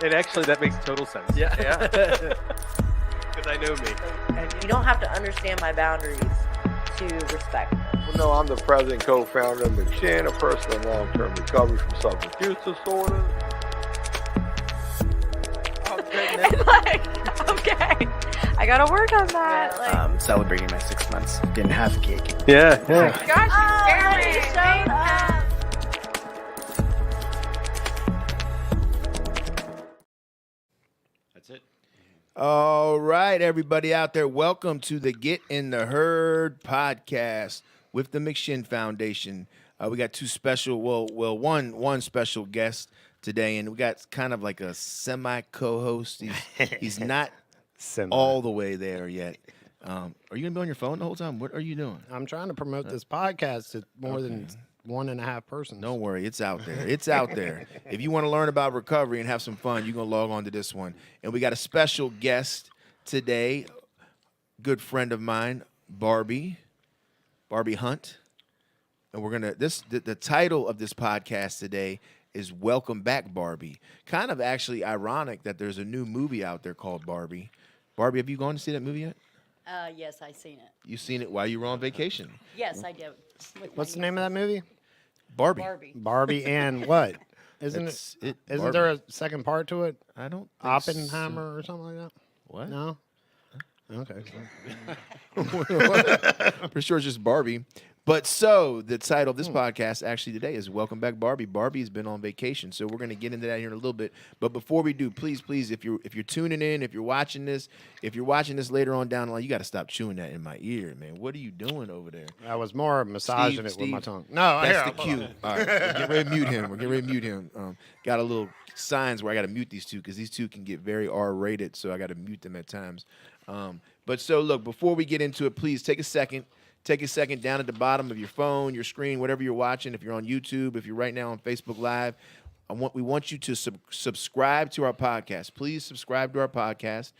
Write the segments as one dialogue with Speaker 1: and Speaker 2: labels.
Speaker 1: And actually, that makes total sense.
Speaker 2: Yeah.
Speaker 1: Because I know me.
Speaker 3: You don't have to understand my boundaries to respect them.
Speaker 4: Well, no, I'm the president and co-founder of McShin, a person in long-term recovery from substance use disorder.
Speaker 2: Oh, goodness.
Speaker 3: Like, okay, I gotta work on that. Like,
Speaker 5: Celebrating my 6 months. Didn't have a cake.
Speaker 1: Yeah.
Speaker 3: gosh, you showed up.
Speaker 2: That's it.
Speaker 6: All right, everybody out there, welcome to the Get in the Herd podcast with the McShin Foundation. We got two special, one special guest today, and we got kind of like a semi co-host. He's not all the way there yet. Are you gonna be on your phone the whole time? What are you doing?
Speaker 5: I'm trying to promote this podcast to more than 1.5 persons.
Speaker 6: Don't worry, it's out there. It's out there. If you want to learn about recovery and have some fun, you're going to log on to this one. And we got a special guest today, good friend of mine, Barbie Hunt. And we're going to, the title of this podcast today is Welcome Back, Barbie. Kind of actually ironic that there's a new movie out there called Barbie. Barbie, have you gone to see that movie yet?
Speaker 7: Yes, I seen it.
Speaker 6: You seen it while you were on vacation?
Speaker 7: Yes, I did.
Speaker 5: What's the name of that movie?
Speaker 6: Barbie.
Speaker 5: Barbie and what? Isn't there a second part to it?
Speaker 6: I don't think
Speaker 5: Oppenheimer or something like that?
Speaker 6: What?
Speaker 5: No? Okay.
Speaker 6: For sure, it's just Barbie. But so the title of this podcast actually today is Welcome Back, Barbie. Barbie's been on vacation, so we're going to get into that here in a little bit. But before we do, please, if you're tuning in, if you're watching this later on down the line, you got to stop chewing that in my ear, man. What are you doing over there?
Speaker 5: I was more massaging it with my tongue. No,
Speaker 6: That's
Speaker 5: here,
Speaker 6: the cue. All right, we're getting ready to mute him. Got a little signs where I got to mute these two because these two can get very R-rated, so I got to mute them at times. But so look, before we get into it, please take a second. Take a second down at the bottom of your phone, your screen, whatever you're watching. If you're on YouTube, if you're right now on Facebook Live, we want you to subscribe to our podcast. Please subscribe to our podcast.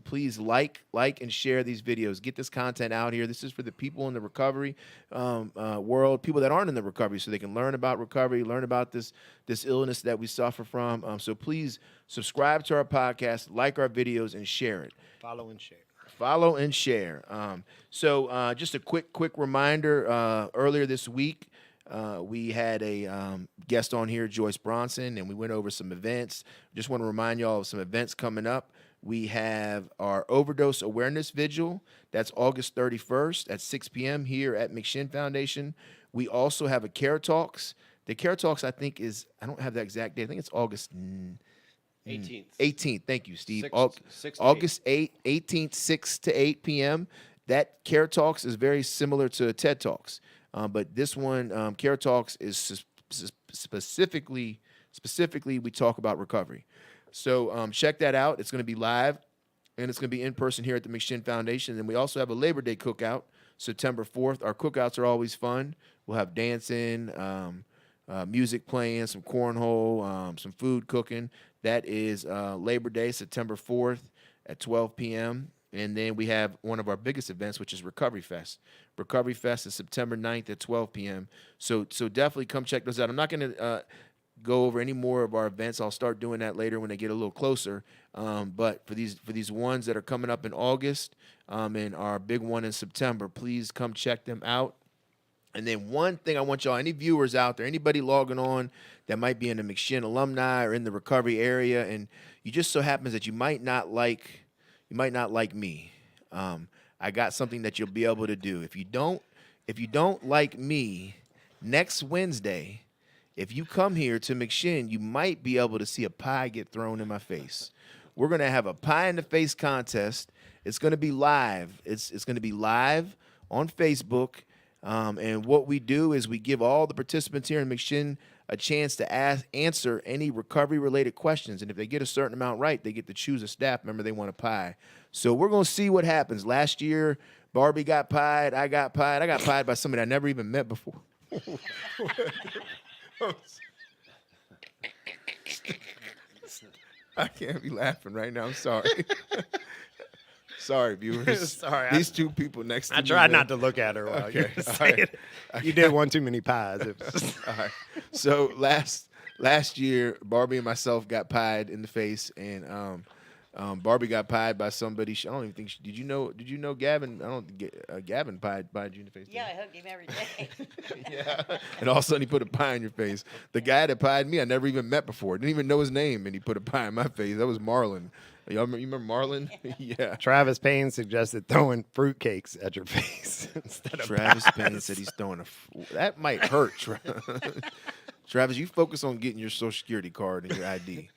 Speaker 6: Please like and share these videos. Get this content out here. This is for the people in the recovery world, people that aren't in the recovery, so they can learn about recovery, learn about this illness that we suffer from. So please subscribe to our podcast, like our videos, and share it.
Speaker 5: Follow and share.
Speaker 6: Follow and share. So just a quick reminder, earlier this week, we had a guest on here, Joyce Bronson, and we went over some events. Just want to remind y'all of some events coming up. We have our Overdose Awareness Vigil. That's August 31st at 6 p.m. here at McShin Foundation. We also have a Care Talks. The Care Talks, I think, I don't have the exact date. I think it's August
Speaker 2: 18th.
Speaker 6: 18th. Thank you, Steve.
Speaker 2: Six to
Speaker 6: August 18th, 6 to 8 p.m. That Care Talks is very similar to TED Talks. But this one, Care Talks, is specifically we talk about recovery. So check that out. It's going to be live, and it's going to be in person here at the McShin Foundation. And we also have a Labor Day cookout, September 4th. Our cookouts are always fun. We'll have dancing, music playing, some cornhole, some food cooking. That is Labor Day, September 4th at 12 p.m. And then we have one of our biggest events, which is Recovery Fest. Recovery Fest is September 9th at 12 p.m. So definitely come check those out. I'm not going to go over any more of our events. I'll start doing that later when they get a little closer. But for these ones that are coming up in August and our big one in September, please come check them out. And then one thing I want y'all, any viewers out there, anybody logging on that might be in the McShin alumni or in the recovery area, and you just so happens that you might not like me. I got something that you'll be able to do. If you don't like me, next Wednesday, if you come here to McShin, you might be able to see a pie get thrown in my face. We're gonna have a pie in the face contest. It's gonna be live. It's gonna be live on Facebook. And what we do is we give all the participants here in McShin a chance to answer any recovery-related questions. And if they get a certain amount right, they get to choose a staff member they want a pie. So we're going to see what happens. Last year, Barbie got pied. I got pied. I got pied by somebody I never even met before. I can't be laughing right now. I'm sorry. Sorry, viewers.
Speaker 5: Sorry,
Speaker 6: These two people next to
Speaker 5: I
Speaker 6: me.
Speaker 5: tried
Speaker 6: man.
Speaker 5: not to look at her while you
Speaker 6: Okay,
Speaker 5: were
Speaker 6: all
Speaker 5: saying
Speaker 6: right.
Speaker 5: it. You did one too many pies. It was-
Speaker 6: All right. So last year, Barbie and myself got pied in the face, and Barbie got pied by somebody. I don't even think. Did you know Gavin? I don't. Gavin pied you in the face.
Speaker 7: Yeah, I hugged him every day.
Speaker 6: Yeah. And all of a sudden, he put a pie in your face. The guy that pied me, I never even met before. Didn't even know his name, and he put a pie in my face. That was Marlon. Y'all remember, you remember Marlon? Yeah.
Speaker 5: Travis Payne suggested throwing fruitcakes at your face instead of
Speaker 6: Travis
Speaker 5: pies.
Speaker 6: Payne said he's throwing that might hurt. Travis, you focus on getting your Social Security card and your ID.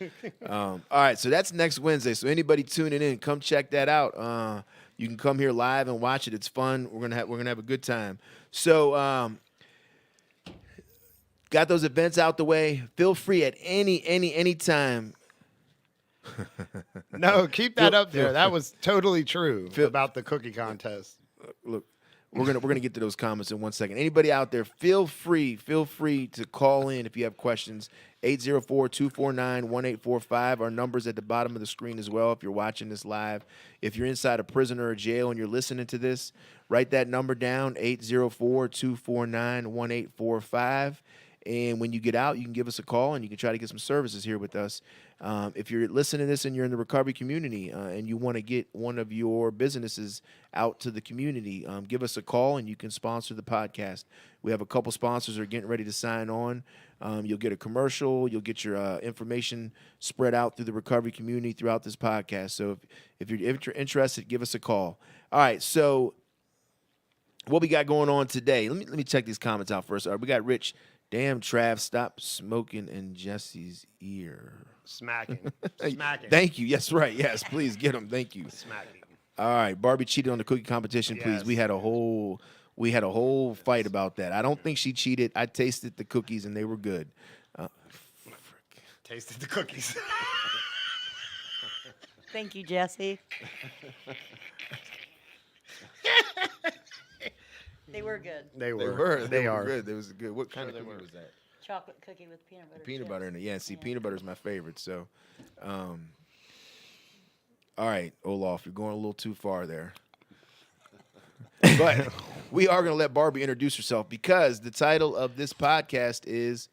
Speaker 6: All right, so that's next Wednesday. So anybody tuning in, come check that out. You can come here live and watch it. It's fun. We're gonna have a good time. So got those events out the way. Feel free at any time.
Speaker 5: No, keep that
Speaker 6: Phil-
Speaker 5: up there.
Speaker 6: Phil-
Speaker 5: That was totally true
Speaker 6: Phil-
Speaker 5: about the cookie contest.
Speaker 6: Look, we're gonna get to those comments in 1 second. Anybody out there, feel free to call in if you have questions. 804-249-1845. Our number's at the bottom of the screen as well if you're watching this live. If you're inside a prison or a jail and you're listening to this, write that number down, 804-249-1845. And when you get out, you can give us a call and you can try to get some services here with us. If you're listening to this and you're in the recovery community and you want to get one of your businesses out to the community, give us a call and you can sponsor the podcast. We have a couple sponsors that are getting ready to sign on. You'll get a commercial. You'll get your information spread out through the recovery community throughout this podcast. So if you're interested, give us a call. All right, so what we got going on today? Let me check these comments out first. All right, we got Rich. Damn, Trav, stop smoking in Jesse's ear.
Speaker 5: Smacking.
Speaker 6: Hey,
Speaker 5: Smacking.
Speaker 6: Thank you. Yes, right. Yes, please get him. Thank you.
Speaker 5: Smacking.
Speaker 6: All right, Barbie cheated on the cookie competition. Please,
Speaker 5: Yes.
Speaker 6: we had a whole fight about that. I don't think she cheated. I tasted the cookies and they were good.
Speaker 5: Tasted the cookies.
Speaker 7: Thank you, Jesse. They were good.
Speaker 5: They
Speaker 6: They
Speaker 5: were.
Speaker 6: were.
Speaker 5: They
Speaker 6: were
Speaker 5: are.
Speaker 6: good. They was good. What kind of
Speaker 2: Sure they
Speaker 6: cookie
Speaker 2: were.
Speaker 6: was that?
Speaker 7: Chocolate cookie with peanut butter.
Speaker 6: Peanut
Speaker 7: chips.
Speaker 6: butter in it. Yeah. See,
Speaker 7: Yeah.
Speaker 6: peanut butter is my favorite. So, all right, Olaf, you're going a little too far there. But we are going to let Barbie introduce herself because the title of this podcast is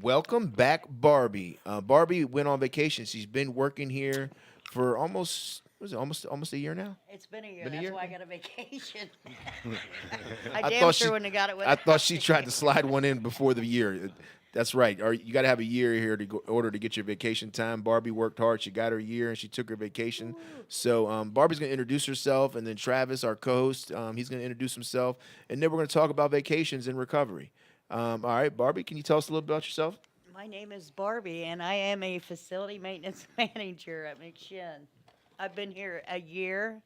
Speaker 6: Welcome Back, Barbie. Barbie went on vacation. She's been working here for almost a year now?
Speaker 7: It's been a year.
Speaker 6: Been a
Speaker 7: That's
Speaker 6: year?
Speaker 7: why I got a vacation.
Speaker 6: I
Speaker 7: I damn
Speaker 6: thought
Speaker 7: sure
Speaker 6: she-
Speaker 7: wouldn't have got it with
Speaker 6: I thought she tried to slide one in before the year. That's right. Or you got to have a year here to order to get your vacation time. Barbie worked hard. She got her year and she took her vacation. So Barbie's going to introduce herself, and then Travis, our co-host, he's going to introduce himself, and then we're going to talk about vacations and recovery. All right, Barbie, can you tell us a little bit about yourself?
Speaker 7: My name is Barbie, and I am a facility maintenance manager at McShin. I've been here a year,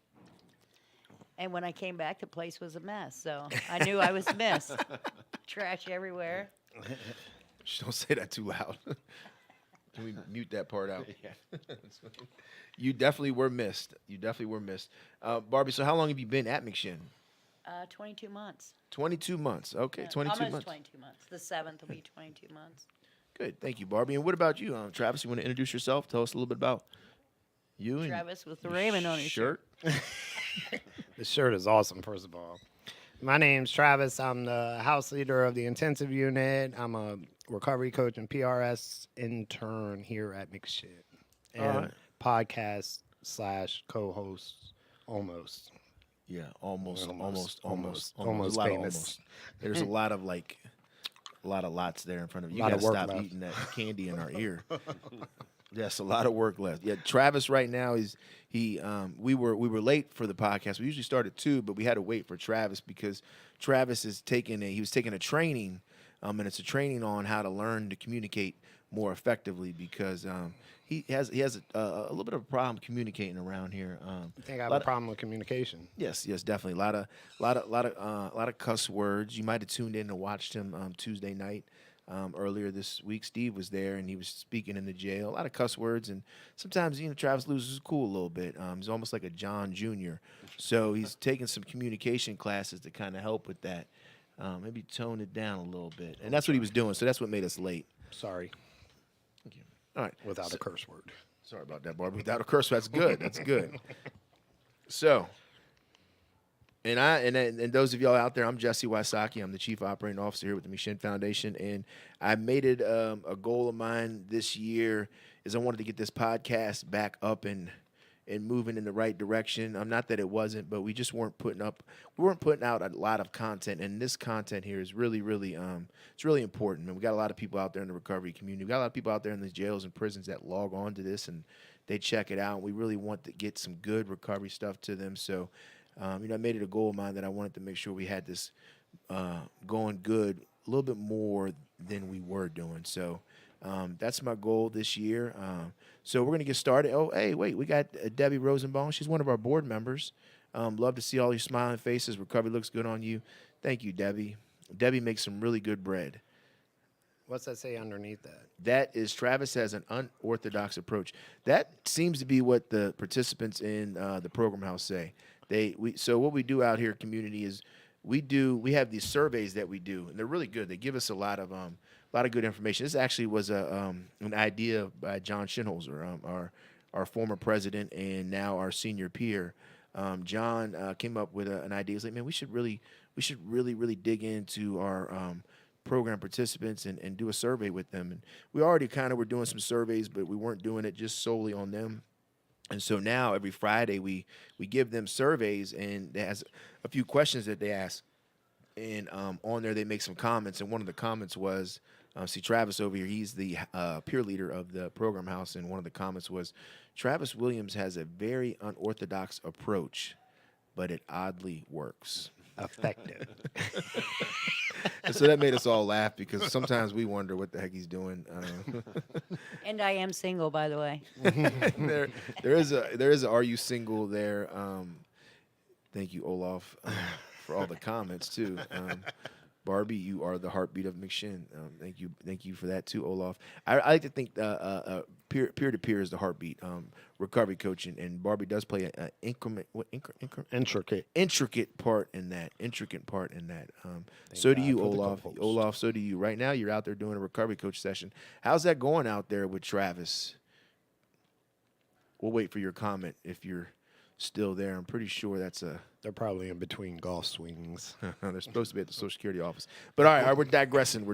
Speaker 7: and when I came back, the place was a mess. So I knew I was missed. Trash everywhere.
Speaker 6: Shh, don't say that too loud. Can we mute that part out? You definitely were missed. Barbie, so how long have you been at McShin?
Speaker 7: 22 months.
Speaker 6: 22 months. Okay,
Speaker 7: Yeah,
Speaker 6: 22
Speaker 7: almost
Speaker 6: months.
Speaker 7: 22 months. The 7th will be 22 months.
Speaker 6: Good. Thank you, Barbie. And what about you, Travis? You want to introduce yourself? Tell us a little bit about you and
Speaker 7: Travis with the
Speaker 6: your
Speaker 7: Raymond on his shirt.
Speaker 5: This shirt is awesome, first of all. My name's Travis. I'm the house leader of the intensive unit. I'm a recovery coach and PRS intern here at McShin. And
Speaker 6: Alright.
Speaker 5: podcast / co-host almost.
Speaker 6: Yeah, almost.
Speaker 5: Almost
Speaker 6: There's a lot of
Speaker 5: famous.
Speaker 6: almost. There's a lot of lots there in front of you. You
Speaker 5: Lot
Speaker 6: gotta
Speaker 5: of work
Speaker 6: stop
Speaker 5: left.
Speaker 6: eating that candy in our ear. Yes, a lot of work left. Yeah, Travis right now we were late for the podcast. We usually start at 2, but we had to wait for Travis because Travis was taking a training, and it's a training on how to learn to communicate more effectively because he has a little bit of a problem communicating around here.
Speaker 5: I think I have
Speaker 6: lot
Speaker 5: a
Speaker 6: of-
Speaker 5: problem with communication.
Speaker 6: Yes, definitely. A lot of cuss words. You might have tuned in and watched him Tuesday night earlier this week. Steve was there and he was speaking in the jail. A lot of cuss words, and sometimes Travis loses his cool a little bit. He's almost like a John Jr. So he's taking some communication classes to kind of help with that. Maybe tone it down a little bit, and that's what he was doing. So that's what made us late.
Speaker 5: Sorry,
Speaker 6: All right.
Speaker 5: without a curse word.
Speaker 6: Sorry about that, Barbie. Without a curse, that's good. That's good. So, and those of y'all out there, I'm Jesse Wysocki. I'm the Chief Operating Officer here with the McShin Foundation, and I made it a goal of mine this year is I wanted to get this podcast back up and moving in the right direction. Not that it wasn't, but we just weren't putting out a lot of content, and this content here is really, really, it's really important. Man, we got a lot of people out there in the recovery community. We got a lot of people out there in the jails and prisons that log on to this and they check it out. We really want to get some good recovery stuff to them. So, I made it a goal of mine that I wanted to make sure we had this going good a little bit more than we were doing. So that's my goal this year. So we're going to get started. Oh, hey, wait, we got Debbie Rosenbaum. She's one of our board members. Love to see all your smiling faces. Recovery looks good on you. Thank you, Debbie. Debbie makes some really good bread.
Speaker 5: What's that say underneath that?
Speaker 6: That is Travis has an unorthodox approach. That seems to be what the participants in the program house say. So what we do out here, community, is we have these surveys that we do, and they're really good. They give us a lot of good information. This actually was an idea by John Shinholzer, our former president and now our senior peer. John came up with an idea. He's like, man, we should really dig into our program participants and do a survey with them. And we already kind of were doing some surveys, but we weren't doing it just solely on them. And so now every Friday we give them surveys, and it has a few questions that they ask. And on there they make some comments. And one of the comments was, see Travis over here, he's the peer leader of the program house. And one of the comments was, Travis Williams has a very unorthodox approach, but it oddly works.
Speaker 5: Effective.
Speaker 6: And so that made us all laugh because sometimes we wonder what the heck he's doing.
Speaker 7: And I am single, by the way.
Speaker 6: there is a Are You Single there. Thank you, Olaf, for all the comments too. Barbie, you are the heartbeat of McShin. Thank you for that too, Olaf. I like to think peer to peer is the heartbeat. Recovery coaching, and Barbie does play an intricate part in that. So do you, Olaf. Olaf, so do you. Right now, you're out there doing a recovery coach session. How's that going out there with Travis? We'll wait for your comment if you're still there. I'm pretty sure
Speaker 5: They're probably in between golf swings.
Speaker 6: they're supposed to be at the Social Security office. But all right, we're digressing.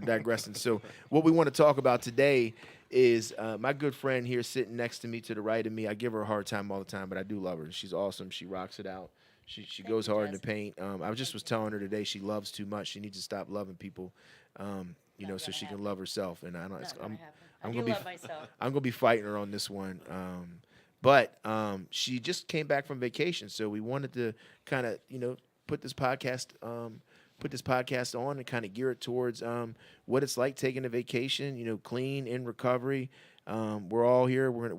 Speaker 6: So what we want to talk about today is my good friend here sitting next to me to the right of me. I give her a hard time all the time, but I do love her. She's awesome. She rocks it out. She goes hard in the paint. I was telling her today she loves too much. She needs to stop loving people, so she can love herself. And I'm gonna be fighting her on this one. But she just came back from vacation, so we wanted to kind of, put this podcast on and kind of gear it towards what it's like taking a vacation, clean, in recovery. We're all here. We're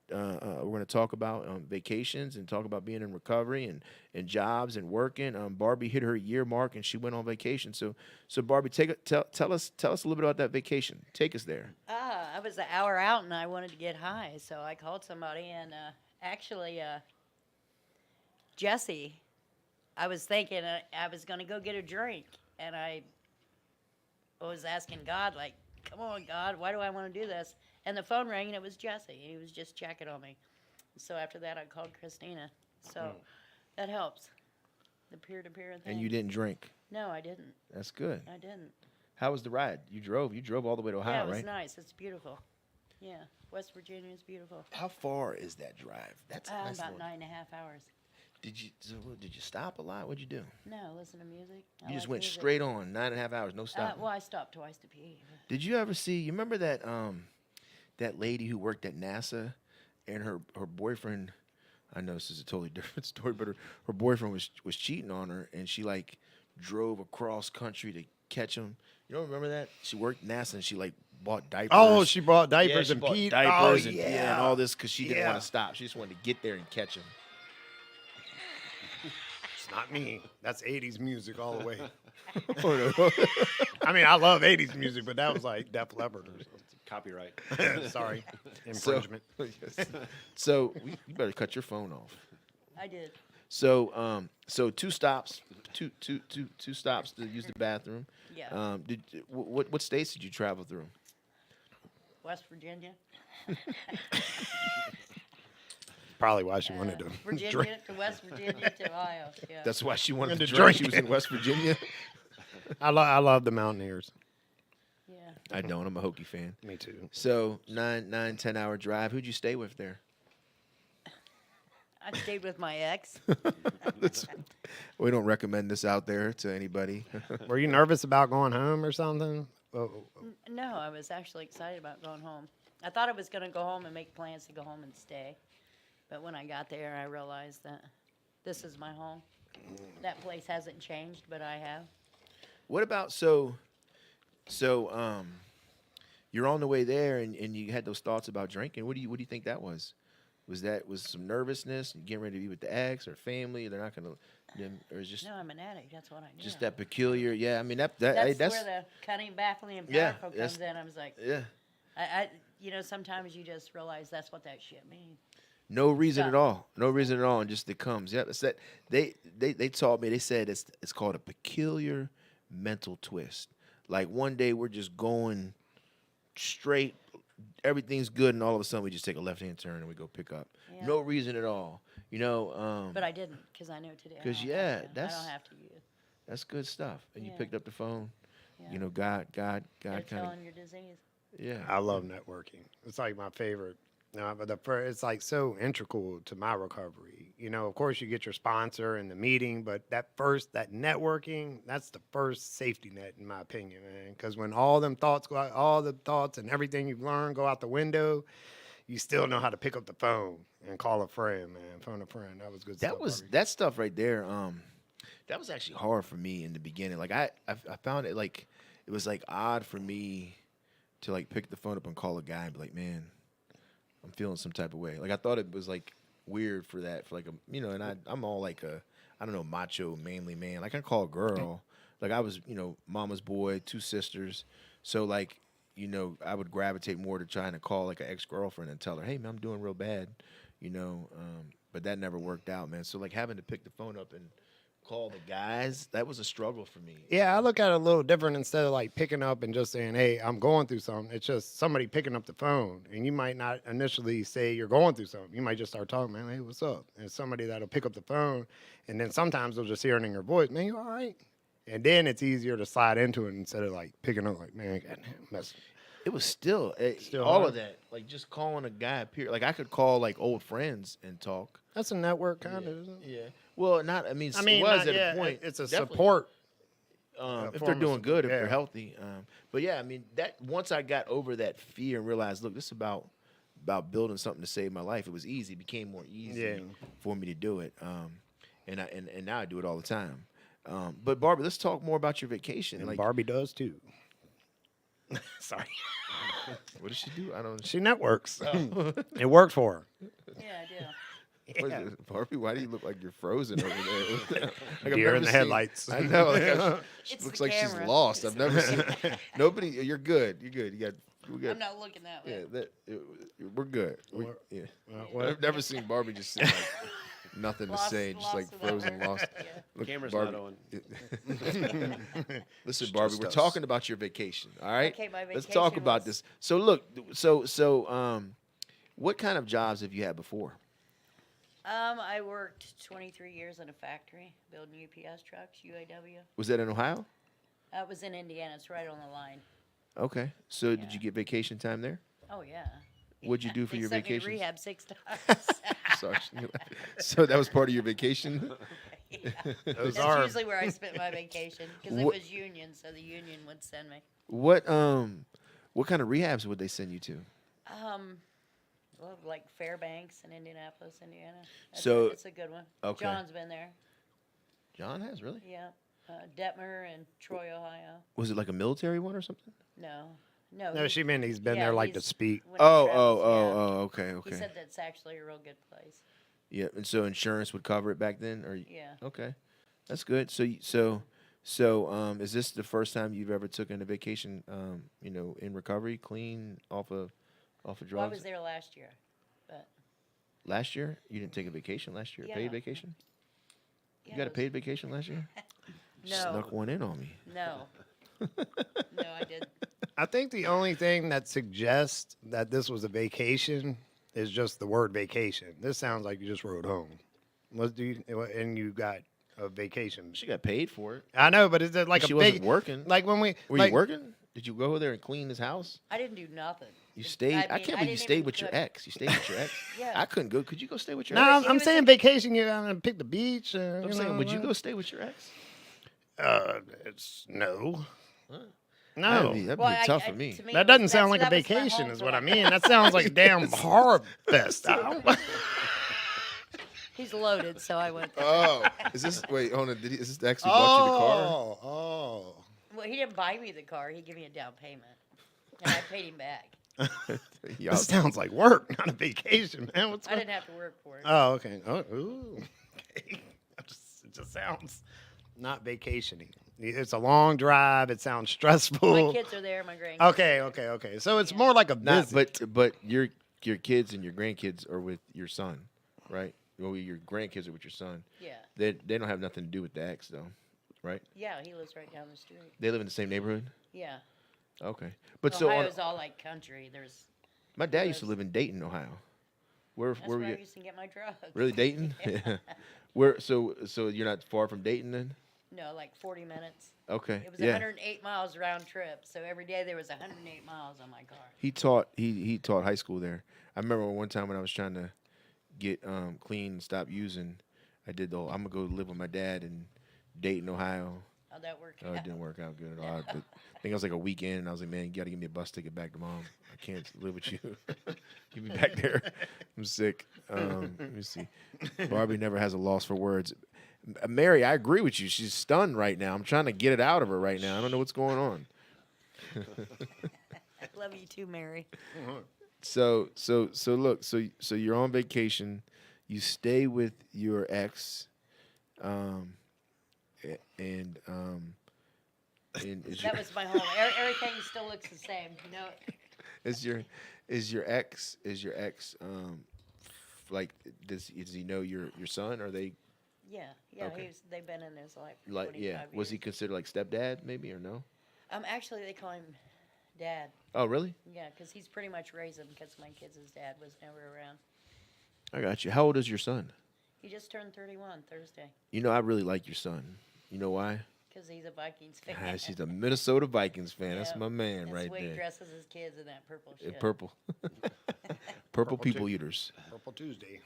Speaker 6: gonna talk about vacations and talk about being in recovery and jobs and working. Barbie hit her year mark and she went on vacation. So Barbie, tell us a little bit about that vacation. Take us there.
Speaker 7: I was an hour out and I wanted to get high, so I called somebody and actually Jesse, I was thinking I was going to go get a drink, and I was asking God, like, come on, God, why do I want to do this? And the phone rang, and it was Jesse. He was just checking on me. So after that, I called Christina. So that helps, the peer-to-peer thing.
Speaker 6: And you didn't drink?
Speaker 7: No, I didn't.
Speaker 6: That's good.
Speaker 7: I didn't.
Speaker 6: How was the ride? You drove all the way to Ohio,
Speaker 7: Yeah, it was
Speaker 6: right?
Speaker 7: nice. It's beautiful. Yeah, West Virginia is beautiful.
Speaker 6: How far is that drive? That's a nice
Speaker 7: about
Speaker 6: little...
Speaker 7: 9.5 hours.
Speaker 6: Did you stop a lot? What'd you do?
Speaker 7: No, listen to music.
Speaker 6: You just went straight on, 9.5 hours, no stopping.
Speaker 7: Well, I stopped twice to pee.
Speaker 6: Did you ever see? You remember that that lady who worked at NASA, and her boyfriend? I know this is a totally different story, but her boyfriend was cheating on her, and she like drove across country to catch him. You don't remember that? She worked at NASA, and she like bought diapers.
Speaker 5: Oh, she bought diapers
Speaker 6: she
Speaker 5: and
Speaker 6: bought
Speaker 5: peed.
Speaker 6: diapers
Speaker 5: Oh,
Speaker 6: and,
Speaker 5: yeah.
Speaker 6: and all this because she didn't want to stop. She just wanted to get there and catch him.
Speaker 5: It's not me. That's 80s music all the way. I mean, I love 80s music, but that was like Def Leppard or something.
Speaker 2: Copyright.
Speaker 5: Sorry. Infringement.
Speaker 6: So you better cut your phone off.
Speaker 7: I did.
Speaker 6: So two stops to use the bathroom.
Speaker 7: Yeah.
Speaker 6: What states did you travel through?
Speaker 7: West Virginia.
Speaker 5: probably why she wanted to
Speaker 7: Virginia
Speaker 5: drink.
Speaker 7: to West Virginia to Ohio. Yeah.
Speaker 6: That's why she wanted to
Speaker 5: to
Speaker 6: drink.
Speaker 5: drink.
Speaker 6: She was in West Virginia.
Speaker 5: I love the Mountaineers.
Speaker 7: yeah.
Speaker 6: I don't. I'm a Hokie fan.
Speaker 5: Me too.
Speaker 6: So 10-hour drive. Who'd you stay with there?
Speaker 7: I stayed with my ex.
Speaker 6: We don't recommend this out there to anybody.
Speaker 5: Were you nervous about going home or something? Oh,
Speaker 7: No, I was actually excited about going home. I thought I was going to go home and make plans to go home and stay. But when I got there, I realized that this is my home. That place hasn't changed, but I have.
Speaker 6: What about you're on the way there and you had those thoughts about drinking. What do you think that was? Was some nervousness, getting ready to be with the ex or family? They're not gonna, or is just
Speaker 7: No, I'm an addict. That's what I knew.
Speaker 6: just that peculiar. Yeah, I mean that's
Speaker 7: That's where the cutting, baffling, and
Speaker 6: Yeah,
Speaker 7: powerful
Speaker 6: that's-
Speaker 7: comes in. I was like,
Speaker 6: yeah.
Speaker 7: sometimes you just realize that's what that shit means.
Speaker 6: No reason
Speaker 7: Stop.
Speaker 6: at all. No reason at all, and just it comes. Yeah, that's that. They taught me. They said it's called a peculiar mental twist. Like one day we're just going straight, everything's good, and all of a sudden we just take a left-hand turn and we go pick up.
Speaker 7: Yeah.
Speaker 6: No reason at all. You know.
Speaker 7: But I didn't, because I knew today. I
Speaker 6: 'Cause,
Speaker 7: don't
Speaker 6: yeah,
Speaker 7: have to. I
Speaker 6: that's-
Speaker 7: don't have to use.
Speaker 6: That's good stuff. And you
Speaker 7: Yeah.
Speaker 6: picked up the phone.
Speaker 7: Yeah.
Speaker 6: You know, God
Speaker 7: They're
Speaker 6: kind of.
Speaker 7: killing your disease.
Speaker 6: Yeah.
Speaker 5: I love networking. It's like my favorite. No, but it's like so integral to my recovery. You know, of course you get your sponsor and the meeting, but that networking, that's the first safety net in my opinion, man. Because when all them thoughts go out, all the thoughts and everything you've learned go out the window, you still know how to pick up the phone and call a friend, man. Phone a friend. That was good stuff.
Speaker 6: That was
Speaker 5: Barbie.
Speaker 6: that stuff right there. That was actually hard for me in the beginning. Like I found it like it was like odd for me to like pick the phone up and call a guy and be like, man, I'm feeling some type of way. Like I thought it was like weird for that, for like a and I'm all like a I don't know, macho, manly man. Like I call a girl. Like I was, mama's boy, 2 sisters. So like, I would gravitate more to trying to call like an ex-girlfriend and tell her, hey man, I'm doing real bad, but that never worked out, man. So like having to pick the phone up and call the guys, that was a struggle for me.
Speaker 5: Yeah, I look at it a little different. Instead of like picking up and just saying, hey, I'm going through something. It's just somebody picking up the phone. And you might not initially say you're going through something. You might just start talking, man, hey, what's up? And somebody that'll pick up the phone. And then sometimes they'll just hear it in your voice, man, you all right? And then it's easier to slide into it instead of like picking up like, man, goddamn, mess.
Speaker 6: It was still
Speaker 5: Still
Speaker 6: all
Speaker 5: hard.
Speaker 6: of that. Like just calling a guy, period. Like I could call like old friends and talk.
Speaker 5: That's a network kind of, isn't it?
Speaker 6: Yeah. Well, not. I mean,
Speaker 5: I
Speaker 6: it
Speaker 5: mean,
Speaker 6: was
Speaker 5: not-
Speaker 6: at
Speaker 5: yeah,
Speaker 6: a point.
Speaker 5: it's a
Speaker 6: definitely.
Speaker 5: support.
Speaker 6: If
Speaker 5: form
Speaker 6: they're
Speaker 5: of
Speaker 6: doing
Speaker 5: support,
Speaker 6: good, if
Speaker 5: yeah.
Speaker 6: they're healthy. But yeah, I mean that once I got over that fear and realized, look, this is about building something to save my life. It was easy. It became more easy
Speaker 5: Yeah.
Speaker 6: for me to do it. And now I do it all the time. But Barbie, let's talk more about your vacation.
Speaker 5: And
Speaker 6: Like,
Speaker 5: Barbie does too. Sorry.
Speaker 6: what does she do? I don't.
Speaker 5: She networks. It worked for her.
Speaker 7: Yeah, I do.
Speaker 6: What is it? Barbie, why do you look like you're frozen over there? Like, I've
Speaker 5: Deer
Speaker 6: never
Speaker 5: in the
Speaker 6: seen-
Speaker 5: headlights.
Speaker 6: I know. Like she
Speaker 7: It's
Speaker 6: looks
Speaker 7: the
Speaker 6: like she's
Speaker 7: camera.
Speaker 6: lost. I've never seen nobody. You're good. You're good. We got.
Speaker 7: I'm not looking that way.
Speaker 6: Yeah, we're good.
Speaker 5: What-
Speaker 6: Yeah. I've never seen Barbie just sit like nothing
Speaker 7: Lost-
Speaker 6: to say, just
Speaker 7: lost
Speaker 6: like
Speaker 7: without
Speaker 6: frozen,
Speaker 7: her.
Speaker 6: lost.
Speaker 7: Yeah.
Speaker 6: Look,
Speaker 2: Camera's
Speaker 6: Barbie-
Speaker 2: not on.
Speaker 6: Listen,
Speaker 4: It's
Speaker 6: Barbie,
Speaker 4: just
Speaker 6: we're
Speaker 4: us.
Speaker 6: talking about your vacation. All right.
Speaker 7: Okay, my
Speaker 6: Let's talk
Speaker 7: vacation
Speaker 6: about
Speaker 7: was-
Speaker 6: this. So look, so what kind of jobs have you had before?
Speaker 7: I worked 23 years in a factory building UPS trucks, UAW.
Speaker 6: Was that in Ohio?
Speaker 7: That was in Indiana. It's right on the line.
Speaker 6: Okay. So did
Speaker 7: Yeah.
Speaker 6: you get vacation time there?
Speaker 7: Oh yeah.
Speaker 6: What'd you do for
Speaker 7: They
Speaker 6: your
Speaker 7: sent me to
Speaker 6: vacations?
Speaker 7: rehab 6 times.
Speaker 6: Sorry. So that was part of your vacation?
Speaker 7: Yeah.
Speaker 5: Those
Speaker 7: That's
Speaker 5: are
Speaker 7: usually where I spent my vacation because it
Speaker 6: What-
Speaker 7: was union, so the union would send me.
Speaker 6: What kind of rehabs would they send you to?
Speaker 7: Well, like Fairbanks in Indianapolis, Indiana.
Speaker 6: So-
Speaker 7: it's a good one.
Speaker 6: Okay.
Speaker 7: John's been there.
Speaker 6: John has, really?
Speaker 7: Yeah. Detmer and Troy, Ohio.
Speaker 6: Was it like a military one or something?
Speaker 7: No, no.
Speaker 5: No,
Speaker 7: he-
Speaker 5: she meant he's been
Speaker 7: yeah,
Speaker 5: there like to
Speaker 7: he's-
Speaker 5: speak.
Speaker 7: when he
Speaker 6: Oh,
Speaker 7: travels, yeah.
Speaker 6: okay,
Speaker 7: He
Speaker 6: okay.
Speaker 7: said that's actually a real good place.
Speaker 6: Yeah, and so insurance would cover it back then, or
Speaker 7: Yeah.
Speaker 6: okay, that's good. So, is this the first time you've ever taken a vacation? In recovery, clean off of
Speaker 7: Well, I
Speaker 6: drugs.
Speaker 7: was there last year, but
Speaker 6: Last year, you didn't take a vacation last year.
Speaker 7: Yeah.
Speaker 6: Paid vacation.
Speaker 7: yeah,
Speaker 6: You got a
Speaker 7: it was-
Speaker 6: paid vacation last year?
Speaker 7: No,
Speaker 6: Snuck one in on me.
Speaker 7: no, no, I did.
Speaker 5: I think the only thing that suggests that this was a vacation is just the word vacation. This sounds like you just rode home. And you got a vacation.
Speaker 6: She got paid for it.
Speaker 5: I know, but is it like
Speaker 6: She
Speaker 5: a
Speaker 6: wasn't
Speaker 5: big
Speaker 6: working.
Speaker 5: like when we
Speaker 6: Were
Speaker 5: like,
Speaker 6: you working? Did you go there and clean his house?
Speaker 7: I didn't do nothing.
Speaker 6: You stayed. I
Speaker 7: mean,
Speaker 6: can't believe you
Speaker 7: didn't
Speaker 6: stayed
Speaker 7: even
Speaker 6: with your
Speaker 7: cook.
Speaker 6: ex. You stayed with your ex.
Speaker 7: Yeah.
Speaker 6: I couldn't go. Could you go stay with your
Speaker 5: No,
Speaker 6: ex?
Speaker 5: I'm
Speaker 7: was
Speaker 5: saying
Speaker 7: in-
Speaker 5: vacation. You gotta pick the beach.
Speaker 6: I'm
Speaker 5: you
Speaker 6: saying,
Speaker 5: know,
Speaker 6: would you
Speaker 5: like-
Speaker 6: go stay with your ex?
Speaker 5: It's no.
Speaker 6: Huh?
Speaker 5: No.
Speaker 6: That'd
Speaker 7: Well,
Speaker 6: be tough for me.
Speaker 7: to me,
Speaker 5: That
Speaker 7: it was-
Speaker 5: doesn't sound like a
Speaker 7: that was my
Speaker 5: vacation,
Speaker 7: home
Speaker 5: is
Speaker 7: for
Speaker 5: what I
Speaker 7: like-
Speaker 5: mean. That sounds like a damn harvest.
Speaker 7: He's loaded, so I went there.
Speaker 6: Oh, is this? Wait, hold on. Is this actually bought you the car?
Speaker 5: Oh,
Speaker 7: Well, he didn't buy me the car. He gave me a down payment, and I paid him back.
Speaker 6: Y'all-
Speaker 5: this sounds like work, not a vacation, man. What's
Speaker 7: I
Speaker 5: going?
Speaker 7: didn't have to work for it.
Speaker 5: Oh, okay. Oh, ooh. Okay. It just sounds not vacationing. It's a long drive. It sounds stressful.
Speaker 7: My kids are there. My grandkids.
Speaker 5: Okay. So it's more like a
Speaker 6: Not,
Speaker 5: visit.
Speaker 6: but your kids and your grandkids are with your son, right? Well, your grandkids are with your son.
Speaker 7: Yeah.
Speaker 6: They don't have nothing to do with the ex though, right?
Speaker 7: Yeah, he lives right down the street.
Speaker 6: They live in the same neighborhood.
Speaker 7: Yeah.
Speaker 6: Okay, but so on,
Speaker 7: Ohio's all like country. There's.
Speaker 6: my dad used to live in Dayton, Ohio. Where
Speaker 7: That's
Speaker 6: were
Speaker 7: where I
Speaker 6: you?
Speaker 7: used to get my drugs.
Speaker 6: Really, Dayton? Yeah. Where? So you're not far from Dayton then?
Speaker 7: No, like 40 minutes.
Speaker 6: Okay.
Speaker 7: It was
Speaker 6: yeah.
Speaker 7: 108 miles round trip. So every day there was 108 miles on my car.
Speaker 6: He taught high school there. I remember one time when I was trying to get clean and stop using, I did the whole, I'm gonna go live with my dad in Dayton, Ohio.
Speaker 7: How'd that work
Speaker 6: Oh,
Speaker 7: out?
Speaker 6: it didn't work out good at all. I think it was like a weekend, and I was like, man, you gotta give me a bus ticket back to mom. I can't live with you. Give me back there. I'm sick. Let me see. Barbie never has a loss for words. Mary, I agree with you. She's stunned right now. I'm trying to get it out of her right now. I don't know what's going on.
Speaker 7: Love you too, Mary.
Speaker 6: So look, so you're on vacation, you stay with your ex, and is
Speaker 7: That was my home. Everything still looks the same. You know,
Speaker 6: is your ex like does he know your son? Are they
Speaker 7: yeah.
Speaker 6: Okay.
Speaker 7: They've been in his life for
Speaker 6: like
Speaker 7: 25
Speaker 6: yeah? Was he
Speaker 7: years.
Speaker 6: considered like stepdad maybe or no?
Speaker 7: Actually, they call him Dad.
Speaker 6: Oh really?
Speaker 7: Yeah, because he's pretty much raised him because my kids' dad was never around.
Speaker 6: I got you. How old is your son?
Speaker 7: He just turned 31 Thursday
Speaker 6: You know I really like your son. You know why?
Speaker 7: because he's a Vikings fan.
Speaker 6: Ah, she's a Minnesota Vikings fan. That's
Speaker 7: Yeah,
Speaker 6: my man
Speaker 7: That's
Speaker 6: right
Speaker 7: the way he
Speaker 6: there.
Speaker 7: dresses his kids in that purple shit.
Speaker 6: Purple. Purple people
Speaker 5: too.
Speaker 6: eaters.
Speaker 5: Purple Tuesday.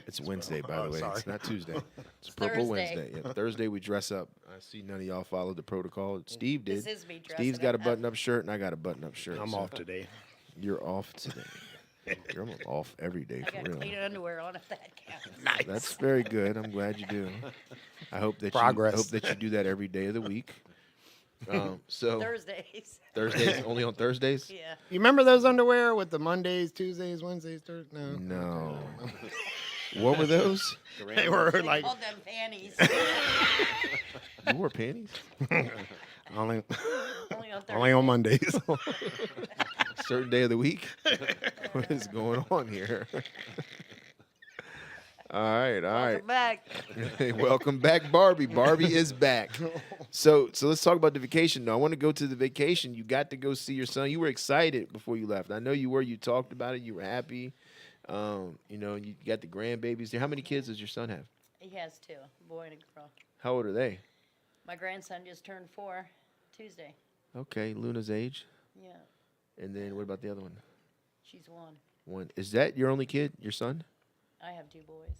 Speaker 6: It's Wednesday, by the way.
Speaker 5: sorry.
Speaker 6: It's not Tuesday. It's Purple
Speaker 7: Thursday.
Speaker 6: Wednesday. Yeah, Thursday we dress up. I see none of y'all followed the protocol. Steve did.
Speaker 7: This is me dressing
Speaker 6: Steve's got a
Speaker 7: up.
Speaker 6: button-up shirt, and I got a button-up shirt.
Speaker 5: I'm
Speaker 6: so
Speaker 5: off today.
Speaker 6: You're off today. You're off every day
Speaker 7: I
Speaker 6: for
Speaker 7: got
Speaker 6: real.
Speaker 7: clean underwear on if that counts.
Speaker 6: That's very good. I'm glad you do. I hope that
Speaker 5: Progress.
Speaker 6: you hope that you do that every day of the week. So
Speaker 7: Thursdays.
Speaker 6: Thursdays only on Thursdays.
Speaker 7: Yeah.
Speaker 5: You remember those underwear with the Mondays, Tuesdays, Wednesdays, Thursdays? No.
Speaker 6: No. What were those?
Speaker 5: They were
Speaker 7: They
Speaker 5: like
Speaker 7: called them panties.
Speaker 6: You wore panties?
Speaker 5: only
Speaker 7: Only on Thursdays.
Speaker 5: only on Mondays.
Speaker 6: Certain day of the week? What is going on here? All right.
Speaker 7: Welcome back.
Speaker 6: Hey, welcome back, Barbie. Barbie is back. So let's talk about the vacation. Now, I want to go to the vacation. You got to go see your son. You were excited before you left. I know you were. You talked about it. You were happy. You got the grandbabies there. How many kids does your son have?
Speaker 7: He has two, a boy and a girl.
Speaker 6: How old are they?
Speaker 7: My grandson just turned 4 Tuesday.
Speaker 6: Okay, Luna's age.
Speaker 7: Yeah,
Speaker 6: And then what about the other one?
Speaker 7: she's 1.
Speaker 6: One. Is that your only kid? Your son?
Speaker 7: I have 2 boys.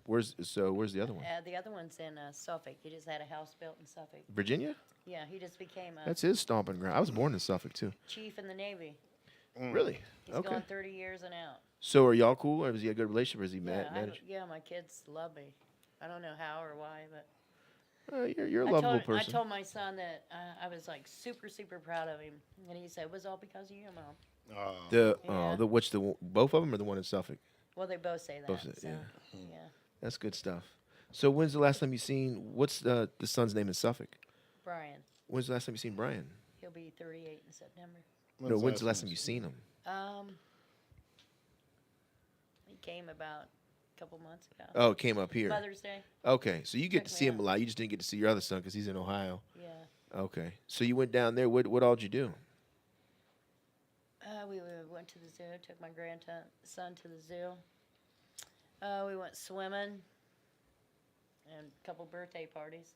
Speaker 6: Where's the other one?
Speaker 7: The other one's in Suffolk. He just had a house built in Suffolk.
Speaker 6: Virginia?
Speaker 7: Yeah, he just became a
Speaker 6: That's his stomping ground. I was born in Suffolk too.
Speaker 7: chief in the Navy.
Speaker 6: Really?
Speaker 7: He's
Speaker 6: Okay.
Speaker 7: gone 30 years and out.
Speaker 6: So are y'all cool? Or is he a good relationship? Or is he
Speaker 7: Yeah,
Speaker 6: managed?
Speaker 7: yeah, my kids love me. I don't know how or why, but
Speaker 6: You're a lovable person.
Speaker 7: I told my son that I was like super, super proud of him, and he said it was all because of you, Mom. Yeah.
Speaker 6: Both of them or the one in Suffolk?
Speaker 7: Well, they both say that.
Speaker 6: Both say-
Speaker 7: so,
Speaker 6: yeah.
Speaker 7: yeah.
Speaker 6: That's good stuff. So when's the last time you seen? What's the son's name in Suffolk?
Speaker 7: Brian,
Speaker 6: When's the last time you seen Brian?
Speaker 7: he'll be 38 in September.
Speaker 6: When's the last time you seen him?
Speaker 7: He came about a couple months ago.
Speaker 6: Oh, it came up here.
Speaker 7: Mother's Day.
Speaker 6: Okay, so you get to
Speaker 7: Took
Speaker 6: see
Speaker 7: me
Speaker 6: him a
Speaker 7: out.
Speaker 6: lot. You just didn't get to see your other son because he's in Ohio.
Speaker 7: Yeah.
Speaker 6: Okay, so you went down there. What all did you do?
Speaker 7: We went to the zoo. Took my grandson to the zoo. We went swimming. And a couple birthday parties.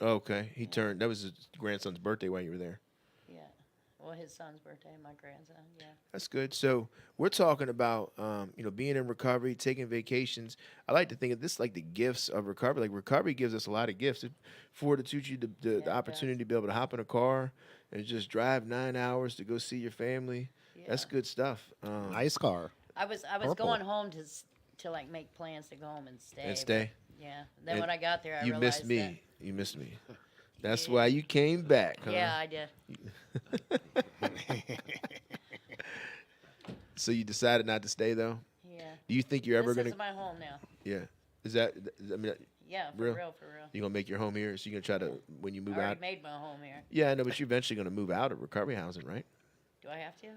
Speaker 6: Okay, that was his grandson's birthday while you were there.
Speaker 7: Yeah. Well, his son's birthday and my grandson. Yeah.
Speaker 6: That's good. So we're talking about, being in recovery, taking vacations. I like to think of this like the gifts of recovery. Like recovery gives us a lot of gifts. It fortitudes you the
Speaker 7: it
Speaker 6: opportunity
Speaker 7: does.
Speaker 6: to be able to hop in a car and just drive 9 hours to go see your family.
Speaker 7: Yeah.
Speaker 6: That's good stuff.
Speaker 5: Nice car.
Speaker 7: I was
Speaker 5: Purple.
Speaker 7: going home to like make plans to go home and stay.
Speaker 6: And stay.
Speaker 7: But, yeah. Then
Speaker 6: And
Speaker 7: when I got there, I
Speaker 6: You
Speaker 7: realized
Speaker 6: missed me. You missed me. That's
Speaker 7: Yeah.
Speaker 6: why you came back, huh?
Speaker 7: that. Yeah, I did.
Speaker 6: So you decided not to stay though?
Speaker 7: Yeah.
Speaker 6: Do you think you're ever
Speaker 7: This
Speaker 6: gonna?
Speaker 7: is my home now.
Speaker 6: Yeah. Is that? I mean,
Speaker 7: Yeah, for
Speaker 6: Real?
Speaker 7: real.
Speaker 6: you gonna make your home here? So you gonna try to when you
Speaker 7: I
Speaker 6: move
Speaker 7: already
Speaker 6: out?
Speaker 7: made my home here.
Speaker 6: Yeah, I know, but you're eventually gonna move out of recovery housing, right?
Speaker 7: Do I have to?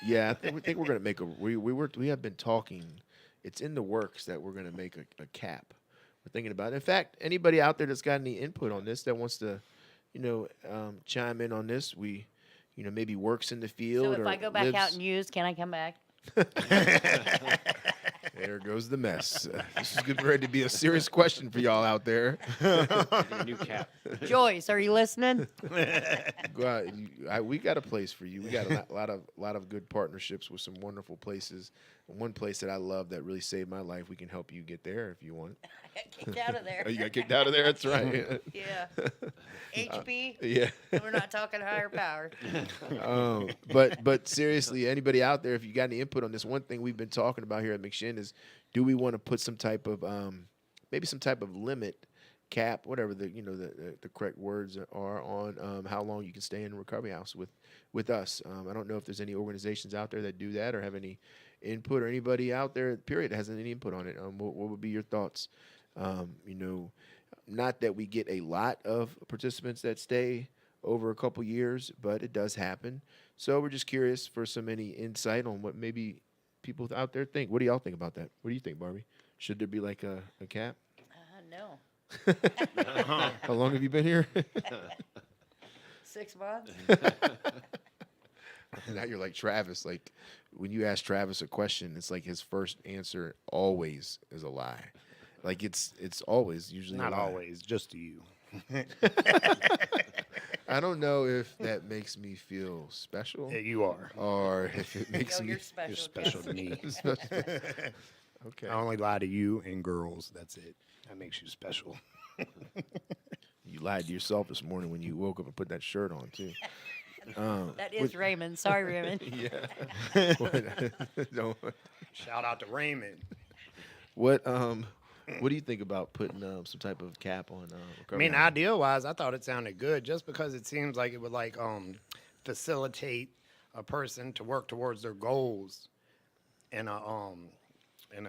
Speaker 6: Yeah, we think we're gonna make a. We have been talking. It's in the works that we're gonna make a cap. We're thinking about it. In fact, anybody out there that's got any input on this that wants to, chime in on this, maybe works in the field.
Speaker 7: So if
Speaker 6: or
Speaker 7: I go back out
Speaker 6: lives-
Speaker 7: and use, can I come back?
Speaker 6: There goes the mess. This is getting ready to be a serious question for y'all out there.
Speaker 2: A new cap.
Speaker 7: Joyce, are you listening?
Speaker 6: Go out. We got a place for you. We got a lot of good partnerships with some wonderful places. One place that I love that really saved my life. We can help you get there if you want.
Speaker 7: I got kicked out of there.
Speaker 6: Oh, you got kicked out of there? That's right.
Speaker 7: Yeah. HB.
Speaker 6: Yeah.
Speaker 7: We're not talking higher power.
Speaker 6: But seriously, anybody out there, if you got any input on this, one thing we've been talking about here at McShin is, do we want to put some type of maybe some type of limit, cap, whatever the correct words are on how long you can stay in a recovery house with us. I don't know if there's any organizations out there that do that or have any input, or anybody out there period that has any input on it. What would be your thoughts? Not that we get a lot of participants that stay over a couple years, but it does happen. So we're just curious for any insight on what maybe people out there think. What do y'all think about that? What do you think, Barbie? Should there be like a cap?
Speaker 7: No.
Speaker 6: How long have you been here?
Speaker 7: 6 months?
Speaker 6: Now you're like Travis. Like when you ask Travis a question, it's like his first answer always is a lie. Like it's always usually
Speaker 5: Not
Speaker 6: a lie.
Speaker 5: always, just to you.
Speaker 6: I don't know if that makes me feel special
Speaker 5: Yeah, you are.
Speaker 6: or if it makes
Speaker 7: Yo,
Speaker 6: me
Speaker 7: you're special.
Speaker 5: You're special to me.
Speaker 6: special. Okay.
Speaker 5: I only lie to you and girls. That's it. That makes you special.
Speaker 6: You lied to yourself this morning when you woke up and put that shirt on too.
Speaker 7: That is Raymond. Sorry, Raymond.
Speaker 6: Yeah. No.
Speaker 5: Shout out to Raymond.
Speaker 6: What do you think about putting some type of cap on?
Speaker 5: I
Speaker 6: recovery
Speaker 5: mean,
Speaker 6: housing?
Speaker 5: ideal wise, I thought it sounded good, just because it seems like it would facilitate a person to work towards their goals in a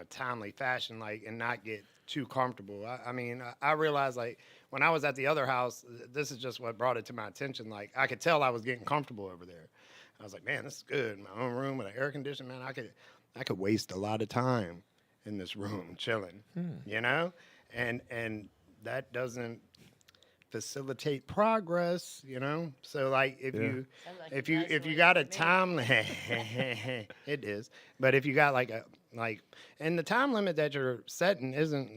Speaker 5: timely fashion, and not get too comfortable. I mean, I realized when I was at the other house, this is just what brought it to my attention. I could tell I was getting comfortable over there. I was like, man, this is good. My own room with an air conditioner, man. I could waste a lot of time in this room chilling, and that doesn't facilitate progress, So if you
Speaker 7: Sounds like
Speaker 6: Mm.
Speaker 5: if
Speaker 7: a
Speaker 5: you
Speaker 7: nice
Speaker 5: if you
Speaker 7: way
Speaker 5: got
Speaker 7: to
Speaker 5: a
Speaker 7: me.
Speaker 5: time it is, but if you got and the time limit that you're setting isn't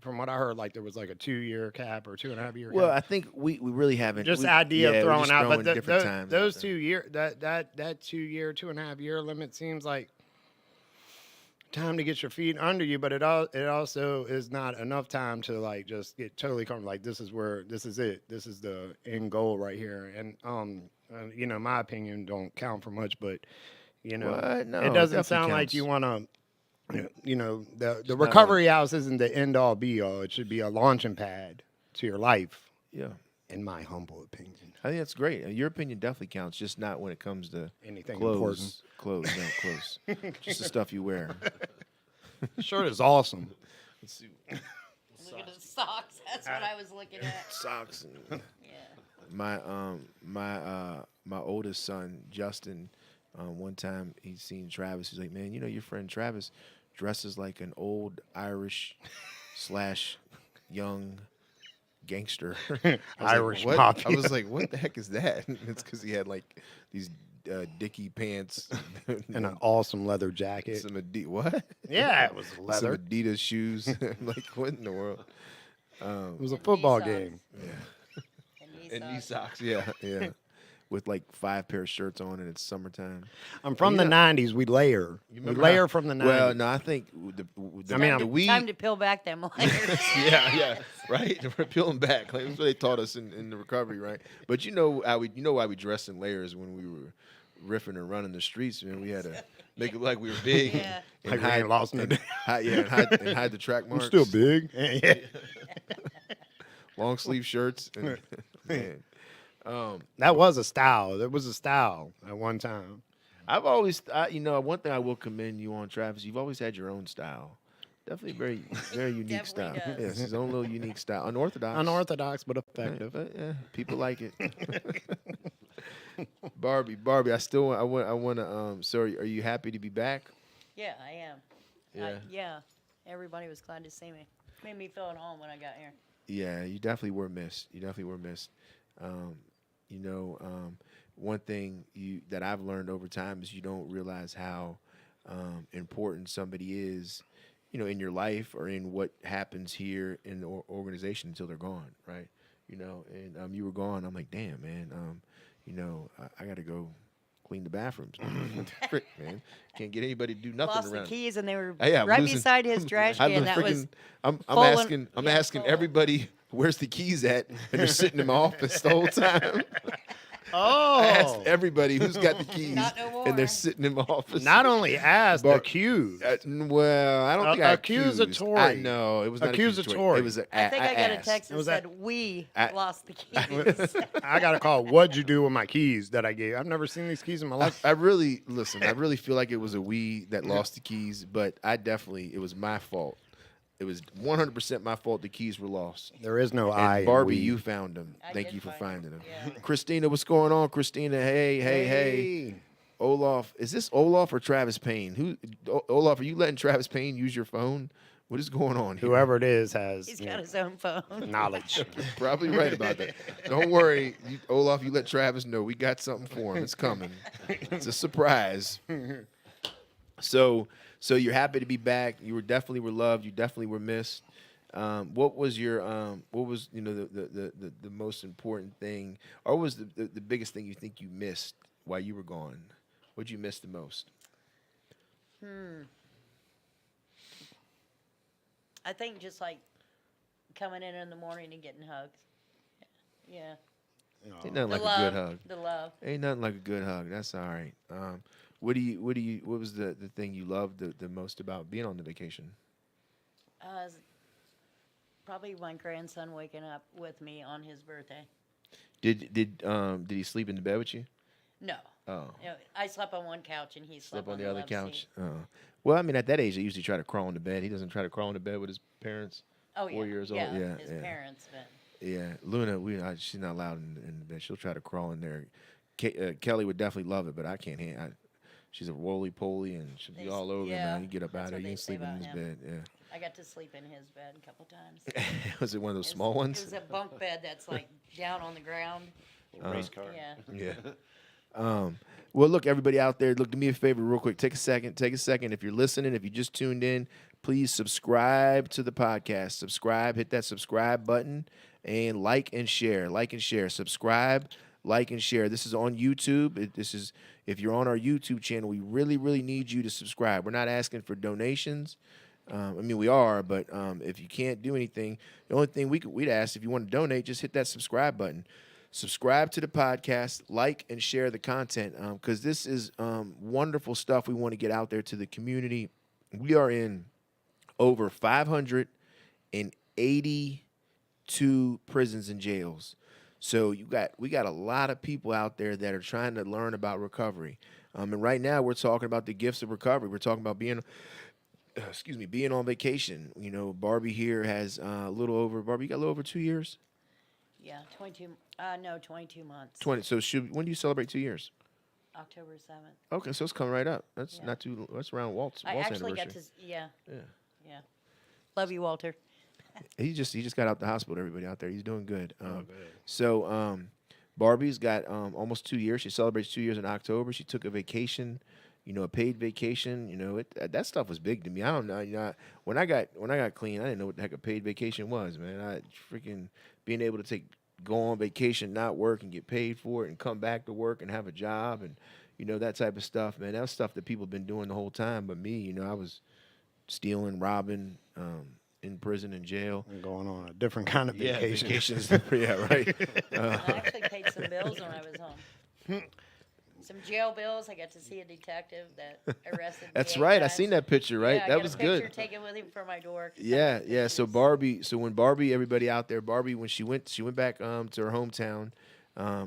Speaker 5: from what I heard, there was a 2-year cap or 2.5-year
Speaker 6: Well,
Speaker 5: cap.
Speaker 6: I think we really haven't.
Speaker 5: Just
Speaker 6: we,
Speaker 5: idea
Speaker 6: yeah,
Speaker 5: of
Speaker 6: we're
Speaker 5: throwing
Speaker 6: just
Speaker 5: out,
Speaker 6: throwing
Speaker 5: but
Speaker 6: different times out
Speaker 5: those
Speaker 6: there.
Speaker 5: 2 year that 2-year, 2.5-year limit seems like time to get your feet under you, but it also is not enough time to just get totally comfortable. This is it. This is the end goal right here. And my opinion don't count for much, but
Speaker 6: What? No,
Speaker 5: it doesn't
Speaker 6: definitely
Speaker 5: sound like
Speaker 6: counts.
Speaker 5: you want to. The
Speaker 6: not
Speaker 5: recovery house isn't the end all be all. It should be a launching pad to your life,
Speaker 6: Yeah,
Speaker 5: in my humble opinion.
Speaker 6: I think that's great. Your opinion definitely counts, just not when it comes to
Speaker 5: Anything
Speaker 6: clothes. Clothes, no clothes. Just the stuff you wear.
Speaker 5: important. Shirt is awesome.
Speaker 6: Let's see.
Speaker 7: Look at the socks. That's what I was looking at.
Speaker 6: Socks. And
Speaker 7: Yeah.
Speaker 6: my oldest son Justin, one time he's seen Travis. He's like, man, your friend Travis dresses like an old Irish / young gangster. I was
Speaker 5: Irish
Speaker 6: like, what? I
Speaker 5: mafia.
Speaker 6: was like, what the heck is that? It's because he had these Dickie pants
Speaker 5: And an awesome leather jacket.
Speaker 6: some what?
Speaker 5: Yeah, it was
Speaker 6: Some
Speaker 5: leather.
Speaker 6: Adidas shoes. I'm like, what in the world?
Speaker 5: It was a football
Speaker 7: knee socks.
Speaker 5: game.
Speaker 7: And
Speaker 6: And knee socks. Yeah, yeah. With like 5 pair of shirts on, and it's summertime.
Speaker 5: I'm from the 90s. We layer. We
Speaker 6: remember
Speaker 5: layer
Speaker 6: how-
Speaker 5: from the 90s.
Speaker 6: Well, no, I think the
Speaker 5: I mean,
Speaker 6: the we
Speaker 7: Time to peel back them layers.
Speaker 6: yeah, right. We're peeling back. Like, that's what they taught us in the recovery, right? But you know why we dressed in layers when we were riffing and running the streets, man. We had to make it like we were big.
Speaker 7: Yeah.
Speaker 6: And
Speaker 5: Like we ain't lost no day.
Speaker 6: and hide the track
Speaker 5: I'm
Speaker 6: marks.
Speaker 5: still big. Yeah.
Speaker 6: Long sleeve shirts. And, man.
Speaker 5: That was a style. There was a style at one time.
Speaker 6: I've always, one thing I will commend you on, Travis. You've always had your own style. Definitely very unique style.
Speaker 7: Definitely does.
Speaker 6: Yes, his own little unique style. Unorthodox.
Speaker 5: Unorthodox, but
Speaker 6: Right,
Speaker 5: effective.
Speaker 6: but yeah, people like it. Barbie, I still want to. So, are you happy to be back?
Speaker 7: Yeah, I am.
Speaker 6: Yeah.
Speaker 7: Yeah. Everybody was glad to see me. Made me feel at home when I got here.
Speaker 6: Yeah, you definitely were missed. One thing that I've learned over time is you don't realize how important somebody is, in your life or in what happens here in the organization until they're gone, right? And you were gone. I'm like, damn, man. I got to go clean the bathrooms. What the frick, man? Can't get anybody to do nothing
Speaker 7: Lost
Speaker 6: around.
Speaker 7: the keys and they were
Speaker 6: Yeah, I'm
Speaker 7: right
Speaker 6: losing-
Speaker 7: beside his trash
Speaker 6: I've
Speaker 7: can.
Speaker 6: been
Speaker 7: That was
Speaker 6: I'm
Speaker 7: full and-
Speaker 6: asking
Speaker 7: full.
Speaker 6: everybody where's the keys at, and they're sitting in my office the whole time.
Speaker 5: Oh.
Speaker 6: I asked everybody who's got the keys,
Speaker 7: Not no
Speaker 6: and they're
Speaker 7: more.
Speaker 6: sitting in my office.
Speaker 5: Not only asked, accused.
Speaker 6: Well, I don't think I accused.
Speaker 5: Accusatory.
Speaker 6: I know it was not
Speaker 5: accusatory.
Speaker 6: It was.
Speaker 7: I think I got a
Speaker 6: asked.
Speaker 7: text that
Speaker 5: Was that-
Speaker 7: said we
Speaker 6: I-
Speaker 7: lost the keys.
Speaker 5: I got a call. What'd you do with my keys that I gave? I've never seen these keys in my life.
Speaker 6: I really feel like it was a we that lost the keys, but it was my fault. It was 100% my fault. The keys were lost.
Speaker 5: There is no
Speaker 6: And
Speaker 5: I. in
Speaker 6: Barbie,
Speaker 5: we.
Speaker 6: you found them.
Speaker 7: I
Speaker 6: Thank
Speaker 7: did
Speaker 6: you for
Speaker 7: find
Speaker 6: finding them.
Speaker 7: Yeah.
Speaker 6: Christina, what's going on? Christina, hey. Olaf, is this Olaf or Travis Payne? Olaf, are you letting Travis Payne use your phone? What is going on here?
Speaker 5: Whoever it is has
Speaker 7: He's got his own phone.
Speaker 5: knowledge.
Speaker 6: Probably right about that. Don't worry, Olaf. You let Travis know we got something for him. It's coming. It's a surprise. So you're happy to be back. You definitely were loved. You definitely were missed. What was the most important thing, or what was the biggest thing you think you missed while you were gone? What'd you miss the most?
Speaker 7: I think just like coming in the morning and getting hugs. Yeah.
Speaker 6: Ain't nothing
Speaker 7: The
Speaker 6: like
Speaker 7: love.
Speaker 6: a good hug.
Speaker 7: The love.
Speaker 6: Ain't nothing like a good hug. That's all right. What was the thing you loved the most about being on the vacation?
Speaker 7: Probably my grandson waking up with me on his birthday.
Speaker 6: Did he sleep in the bed with you?
Speaker 7: No.
Speaker 6: Oh.
Speaker 7: No, I slept on one couch and he slept
Speaker 6: Slept on the other
Speaker 7: left
Speaker 6: couch.
Speaker 7: seat.
Speaker 6: Oh. Well, I mean, at that age, they usually try to crawl into bed. He doesn't try to crawl into bed with his parents.
Speaker 7: Oh,
Speaker 6: 4
Speaker 7: yeah.
Speaker 6: years old.
Speaker 7: Yeah,
Speaker 6: Yeah,
Speaker 7: his
Speaker 6: yeah.
Speaker 7: parents, but
Speaker 6: Yeah, Luna, she's not allowed in the bed. She'll try to crawl in there. Kelly would definitely love it, but I can't handle. She's a roly poly and she'll be
Speaker 7: They
Speaker 6: all over.
Speaker 7: yeah,
Speaker 6: Man, you get up
Speaker 7: that's
Speaker 6: out of
Speaker 7: what
Speaker 6: there, you
Speaker 7: they
Speaker 6: ain't
Speaker 7: say
Speaker 6: sleeping in
Speaker 7: about
Speaker 6: his
Speaker 7: him.
Speaker 6: bed.
Speaker 7: I got to sleep in his bed a couple times.
Speaker 6: Yeah. Was it one of those small
Speaker 7: It
Speaker 6: ones?
Speaker 7: was a bunk bed that's like down on the ground.
Speaker 2: Race car.
Speaker 7: Yeah.
Speaker 6: Yeah. Well, look, everybody out there, look, do me a favor real quick. Take a second. If you're listening, if you just tuned in, please subscribe to the podcast. Subscribe, hit that subscribe button, and like and share. Subscribe, like, and share. This is on YouTube. If you're on our YouTube channel, we really, really need you to subscribe. We're not asking for donations. I mean, we are, but if you can't do anything, the only thing we'd ask, if you want to donate, just hit that subscribe button. Subscribe to the podcast, like and share the content, because this is wonderful stuff we want to get out there to the community. We are in over 582 prisons and jails. So we got a lot of people out there that are trying to learn about recovery. And right now we're talking about the gifts of recovery. We're talking about being on vacation. You know, Barbie here has Barbie, you got a little over 2 years?
Speaker 7: Yeah, 22 months.
Speaker 6: 20. So when do you celebrate 2 years?
Speaker 7: October 7th.
Speaker 6: Okay, so it's coming right up. That's
Speaker 7: Yeah.
Speaker 6: not too. That's around Walt's
Speaker 7: I actually
Speaker 6: anniversary.
Speaker 7: got to, yeah.
Speaker 6: Yeah.
Speaker 7: Love you, Walter.
Speaker 6: He just got out the hospital. Everybody out there, he's doing good.
Speaker 5: good.
Speaker 6: So Barbie's got almost 2 years. She celebrates 2 years in October. She took a vacation, a paid vacation. That stuff was big to me. I don't know. When I got clean, I didn't know what the heck a paid vacation was, man. I freaking being able to go on vacation, not work, and get paid for it, and come back to work and have a job, and that type of stuff, man. That's stuff that people have been doing the whole time. But me, I was stealing, robbing, in prison and jail.
Speaker 5: And going on a different kind of vacation.
Speaker 6: Vacations. Yeah, right.
Speaker 7: I actually paid some bills when I was home. Some jail bills. I got to see a detective that arrested me.
Speaker 6: That's
Speaker 7: 8
Speaker 6: right. I
Speaker 7: times.
Speaker 6: seen that picture. Right.
Speaker 7: Yeah, I
Speaker 6: that
Speaker 7: got
Speaker 6: was
Speaker 7: a picture
Speaker 6: good.
Speaker 7: taken with him for my door.
Speaker 6: Yeah, yeah. So
Speaker 7: Pictures.
Speaker 6: when Barbie, everybody out there, Barbie, when she went back to her hometown.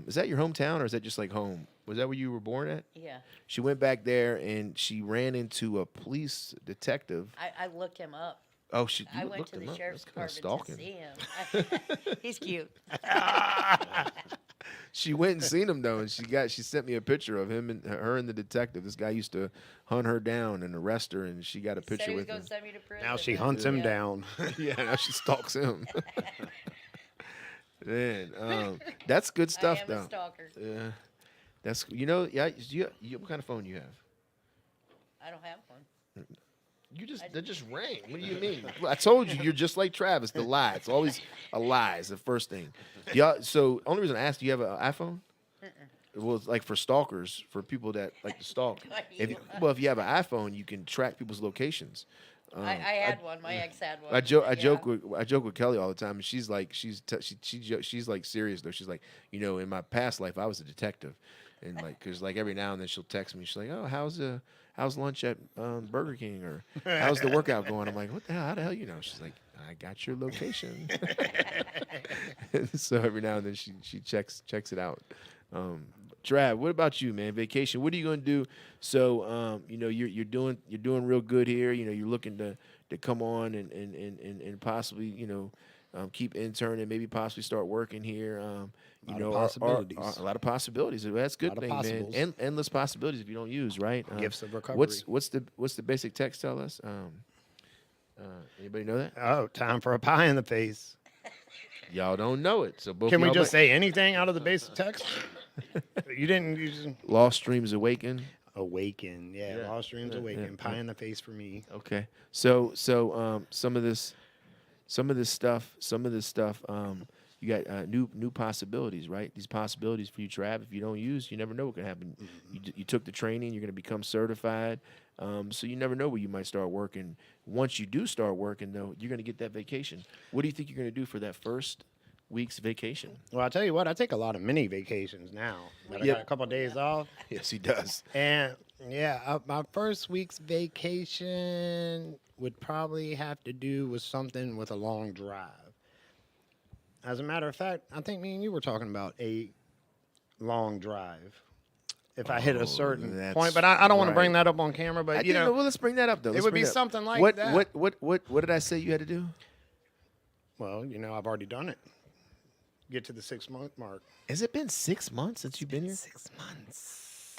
Speaker 6: Is that your hometown or is that just like home? Was that where you were born at?
Speaker 7: Yeah.
Speaker 6: She went back there and she ran into a police detective.
Speaker 7: I looked him up.
Speaker 6: Oh,
Speaker 7: I went
Speaker 6: looked
Speaker 7: to
Speaker 6: him
Speaker 7: the
Speaker 6: up.
Speaker 7: sheriff's
Speaker 6: That's kinda
Speaker 7: department to
Speaker 6: stalking.
Speaker 7: see him. He's cute.
Speaker 6: She went and seen him though, and she sent me a picture of him and her and the detective. This guy used to hunt her down and arrest her, and she got a
Speaker 7: Said
Speaker 6: picture
Speaker 7: he was
Speaker 6: with
Speaker 7: going
Speaker 6: him.
Speaker 7: to send me to prison.
Speaker 5: Now she
Speaker 7: but-
Speaker 5: hunts him
Speaker 7: yeah.
Speaker 5: down.
Speaker 6: Yeah, now she stalks him. Man, that's good stuff
Speaker 7: I am
Speaker 6: though.
Speaker 7: a stalker.
Speaker 6: Yeah, that's what kind of phone you have?
Speaker 7: I don't have one.
Speaker 6: That just rang. What do you mean? I told you, you're just like Travis. The lie. It's always a lie. It's the first thing. So only reason I asked, do you have an iPhone? Well, it's like for stalkers, for people that like to stalk. If you have an iPhone, you can track people's locations.
Speaker 7: I had one. My ex had one.
Speaker 6: I joke
Speaker 7: Yeah.
Speaker 6: with Kelly all the time, and she's like she's like serious though. She's like, in my past life I was a detective, and like because like every now and then she'll text me. She's like, oh, how's lunch at Burger King, or how's the workout going? I'm like, what the hell? How the hell you know? She's like, I got your location. And so every now and then she checks it out. Trav, what about you, man? Vacation. What are you gonna do? So you're doing real good here. You're looking to come on and possibly keep interning, maybe possibly start working here.
Speaker 5: A lot of possibilities.
Speaker 6: A lot of possibilities. That's a good
Speaker 5: Lot of
Speaker 6: thing, man.
Speaker 5: possibles.
Speaker 6: Endless possibilities if you don't use, right?
Speaker 5: Gifts of recovery.
Speaker 6: What's the basic text tell us? Anybody know that?
Speaker 5: Oh, time for a pie in the face.
Speaker 6: Y'all don't know it, so both
Speaker 5: Can we
Speaker 6: y'all
Speaker 5: just
Speaker 6: might-
Speaker 5: say anything out of the basic text? You didn't use
Speaker 6: Lost Streams Awaken?
Speaker 5: awaken. Yeah,
Speaker 6: Yeah,
Speaker 5: lost dreams
Speaker 6: yeah,
Speaker 5: awaken.
Speaker 6: yeah,
Speaker 5: Pie
Speaker 6: yeah.
Speaker 5: in the face for me.
Speaker 6: Okay. So some of this stuff, you got new possibilities, right? These possibilities for you, Trav, if you don't use, you never know what can happen. You took the training, you're going to become certified, so you never know where you might start working. Once you do start working, though, you're going to get that vacation. What do you think you're going to do for that first week's vacation?
Speaker 5: Well, I'll tell you what, I take a lot of mini vacations now. But I
Speaker 6: Yep.
Speaker 5: got a couple of days off.
Speaker 6: Yes, he does.
Speaker 5: And yeah, my first week's vacation would probably have to do with something with a long drive. As a matter of fact, I think me and you were talking about a long drive. If I hit a certain
Speaker 6: that's
Speaker 5: point, but I don't want to bring
Speaker 6: right.
Speaker 5: that up on camera. But
Speaker 6: Well, let's bring that up though.
Speaker 5: it
Speaker 6: Let's
Speaker 5: would
Speaker 6: bring
Speaker 5: be
Speaker 6: that up.
Speaker 5: something like
Speaker 6: what,
Speaker 5: that.
Speaker 6: What did I say you had to do?
Speaker 5: Well, I've already done it. Get to the 6-month mark.
Speaker 6: Has it been 6 months since you've been here?
Speaker 5: 6 months.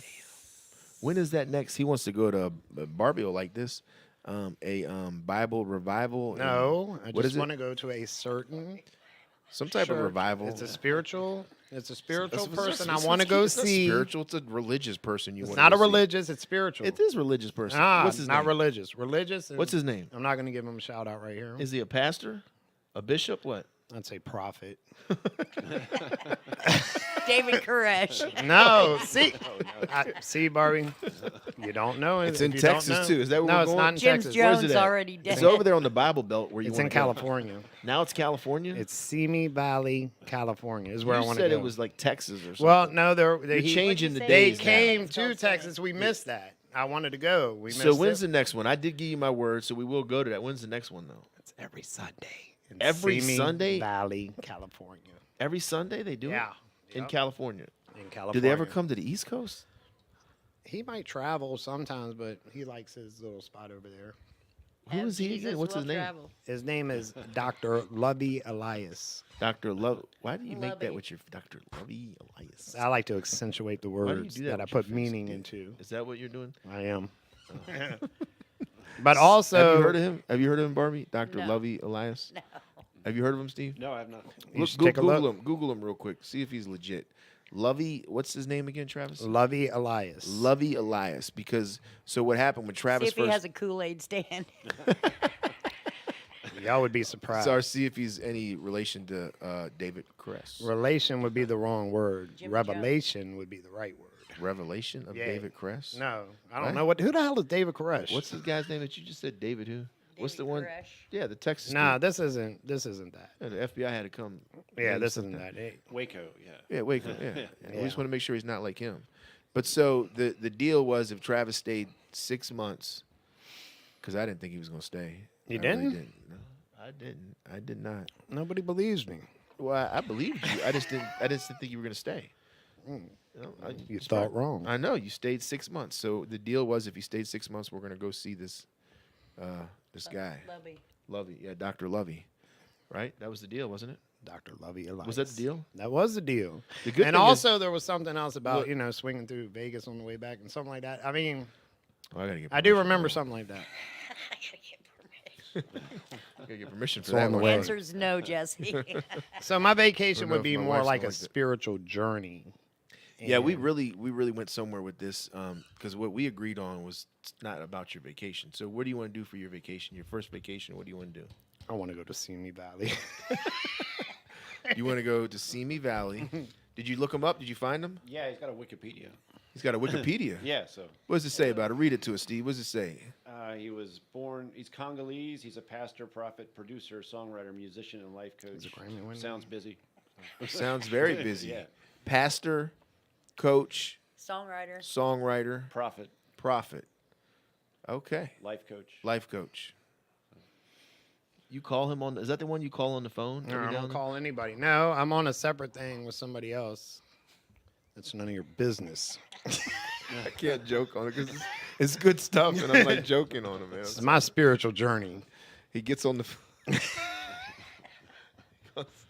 Speaker 6: When is that next? He wants to go to a Barbie like this, a Bible revival.
Speaker 5: No, I
Speaker 6: what
Speaker 5: just
Speaker 6: is it?
Speaker 5: want to go to a certain
Speaker 6: Some type of
Speaker 5: church.
Speaker 6: revival.
Speaker 5: It's a spiritual
Speaker 6: It's-
Speaker 5: person. I
Speaker 6: it's-
Speaker 5: want to go
Speaker 6: it's not
Speaker 5: see.
Speaker 6: spiritual. It's a religious person.
Speaker 5: It's
Speaker 6: wanna
Speaker 5: not
Speaker 6: go
Speaker 5: a
Speaker 6: see.
Speaker 5: religious. It's spiritual.
Speaker 6: It is a religious person.
Speaker 5: Ah,
Speaker 6: What's his
Speaker 5: not
Speaker 6: name?
Speaker 5: religious. Religious.
Speaker 6: What's his name?
Speaker 5: I'm not going to give him a shout out right here.
Speaker 6: Is he a pastor? A bishop? What?
Speaker 5: I'd say prophet.
Speaker 7: David Koresh.
Speaker 5: No, see, Barbie. You don't know.
Speaker 6: It's
Speaker 5: if
Speaker 6: in
Speaker 5: you don't
Speaker 6: Texas,
Speaker 5: know.
Speaker 6: too. Is that where
Speaker 5: no,
Speaker 6: we're
Speaker 5: it's
Speaker 6: going?
Speaker 5: not in
Speaker 7: James
Speaker 5: Texas.
Speaker 6: Where's
Speaker 7: Jones
Speaker 6: it at?
Speaker 7: already dead.
Speaker 6: It's over there on the Bible Belt where you
Speaker 5: It's
Speaker 6: wanna
Speaker 5: in
Speaker 6: go.
Speaker 5: California.
Speaker 6: Now it's California.
Speaker 5: It's Simi Valley, California. Is where
Speaker 6: you
Speaker 5: I want to
Speaker 6: said
Speaker 5: go.
Speaker 6: it was like Texas or something.
Speaker 5: Well, no,
Speaker 6: You're
Speaker 5: he,
Speaker 6: changing the
Speaker 7: What'd you say?
Speaker 5: They
Speaker 6: days. now.
Speaker 5: came
Speaker 7: Don't
Speaker 5: to
Speaker 7: say it.
Speaker 5: Texas. We missed that. I wanted to go. We missed
Speaker 6: So when's
Speaker 5: it.
Speaker 6: the next one? I did give you my word, so we will go to that. When's the next one though?
Speaker 5: It's every Sunday. in
Speaker 6: Every
Speaker 5: Simi
Speaker 6: Sunday?
Speaker 5: Valley, California.
Speaker 6: Every Sunday they do
Speaker 5: Yeah.
Speaker 6: it in
Speaker 5: Yep.
Speaker 6: California.
Speaker 5: In California.
Speaker 6: Do they ever come to the East Coast?
Speaker 5: He might travel sometimes, but he likes his little spot over there.
Speaker 6: Who
Speaker 7: Have
Speaker 6: is he
Speaker 7: Jesus
Speaker 6: again? What's his
Speaker 7: will
Speaker 6: name?
Speaker 7: travel.
Speaker 5: His name is Dr. Lovey Elias.
Speaker 6: Dr. Love. Why do you make that
Speaker 7: Lovey.
Speaker 6: with your Dr. Lovey Elias?
Speaker 5: I like to accentuate the
Speaker 6: do you
Speaker 5: words
Speaker 6: do that
Speaker 5: that I
Speaker 6: with your
Speaker 5: put
Speaker 6: face?
Speaker 5: meaning into.
Speaker 6: Is that what you're doing?
Speaker 5: I am. But also,
Speaker 6: Have you heard of him? Have you heard of him, Barbie? Dr.
Speaker 7: No.
Speaker 6: Lovey Elias?
Speaker 7: No.
Speaker 6: Have you heard of him, Steve?
Speaker 2: No, I have not.
Speaker 5: You should take a
Speaker 6: Google
Speaker 5: look.
Speaker 6: him. Google him real quick. See if he's legit. Lovey, what's his name again, Travis?
Speaker 5: Lovey Elias.
Speaker 6: Lovey Elias. Because so what happened when
Speaker 7: See
Speaker 6: Travis
Speaker 7: if he
Speaker 6: first
Speaker 7: has a Kool-Aid stand.
Speaker 5: Y'all would be surprised.
Speaker 6: so see if he's any relation to David Kress.
Speaker 5: Relation would be the wrong word.
Speaker 7: Jimmy
Speaker 5: Revelation would be the right word.
Speaker 6: Revelation of
Speaker 5: Yeah.
Speaker 6: David Kress?
Speaker 5: No, I don't
Speaker 6: What?
Speaker 5: know who the hell is David Koresh.
Speaker 6: What's the guy's name that you just said? David who? What's the
Speaker 7: David
Speaker 6: one?
Speaker 7: Koresh.
Speaker 6: Yeah, the Texas.
Speaker 5: Nah,
Speaker 6: dude.
Speaker 5: this isn't that.
Speaker 6: Yeah, the FBI had to come.
Speaker 5: Yeah,
Speaker 6: and
Speaker 5: this
Speaker 6: stuff
Speaker 5: isn't
Speaker 6: down.
Speaker 5: that. Hey,
Speaker 2: Waco, yeah.
Speaker 6: Yeah, wait. Yeah. We
Speaker 5: Yeah.
Speaker 6: just want to make sure he's not like him. But so the deal was if Travis stayed 6 months, because I didn't think he was going to stay.
Speaker 5: You
Speaker 6: I really
Speaker 5: didn't?
Speaker 6: No, I didn't. I did not.
Speaker 5: Nobody believes me.
Speaker 6: Well, I believed you. I just didn't think you were going to stay. You know,
Speaker 5: You thought wrong.
Speaker 6: I know you stayed 6 months. So the deal was if you stayed 6 months, we're going to go see this guy,
Speaker 7: Lovey.
Speaker 6: Lovey. Yeah, Dr. Lovey. Right? That was the deal, wasn't it?
Speaker 5: Dr. Lovey Elias.
Speaker 6: Was that the deal?
Speaker 5: That was the deal.
Speaker 6: The good
Speaker 5: And
Speaker 6: thing is-
Speaker 5: also, there was something else about,
Speaker 6: Look-
Speaker 5: swinging through Vegas on the way back and something like that. I mean,
Speaker 6: Oh, I gotta get.
Speaker 5: I do
Speaker 6: permission
Speaker 5: remember
Speaker 6: for
Speaker 5: something like that.
Speaker 6: that. Gotta get permission for
Speaker 5: It's on
Speaker 6: that
Speaker 5: the
Speaker 6: one.
Speaker 5: way.
Speaker 7: Answer is no, Jesse.
Speaker 5: So my vacation
Speaker 6: Don't know
Speaker 5: would be
Speaker 6: if my
Speaker 5: more
Speaker 6: wife's
Speaker 5: like
Speaker 6: gonna
Speaker 5: a
Speaker 6: like that.
Speaker 5: spiritual journey.
Speaker 6: Yeah, we
Speaker 5: And
Speaker 6: really went somewhere with this because what we agreed on was not about your vacation. So what do you want to do for your vacation? Your first vacation, what do you want to do?
Speaker 5: I want to go to Simi Valley.
Speaker 6: You want to go to Simi Valley. Did you look him up? Did you find him?
Speaker 2: Yeah, he's got a Wikipedia.
Speaker 6: He's got a Wikipedia.
Speaker 2: Yeah, so
Speaker 6: What does it say about it? Read it to us, Steve. What does it say?
Speaker 2: he was born, he's Congolese. He's a pastor, prophet, producer, songwriter, musician, and life coach.
Speaker 5: a Grammy winner.
Speaker 2: Sounds busy.
Speaker 6: Sounds very busy.
Speaker 2: Yeah.
Speaker 6: Pastor, coach,
Speaker 7: Songwriter.
Speaker 6: songwriter,
Speaker 2: Prophet,
Speaker 6: prophet. Okay.
Speaker 2: life coach.
Speaker 6: Life coach. You call him on. Is that the one you call on the phone?
Speaker 5: No,
Speaker 6: every
Speaker 5: I
Speaker 6: now
Speaker 5: don't
Speaker 6: and then?
Speaker 5: call anybody. No, I'm on a separate thing with somebody else. That's none of your business.
Speaker 6: I can't joke on it because it's good stuff, and I'm like joking on him, man.
Speaker 5: It's my spiritual journey.
Speaker 6: He gets on the.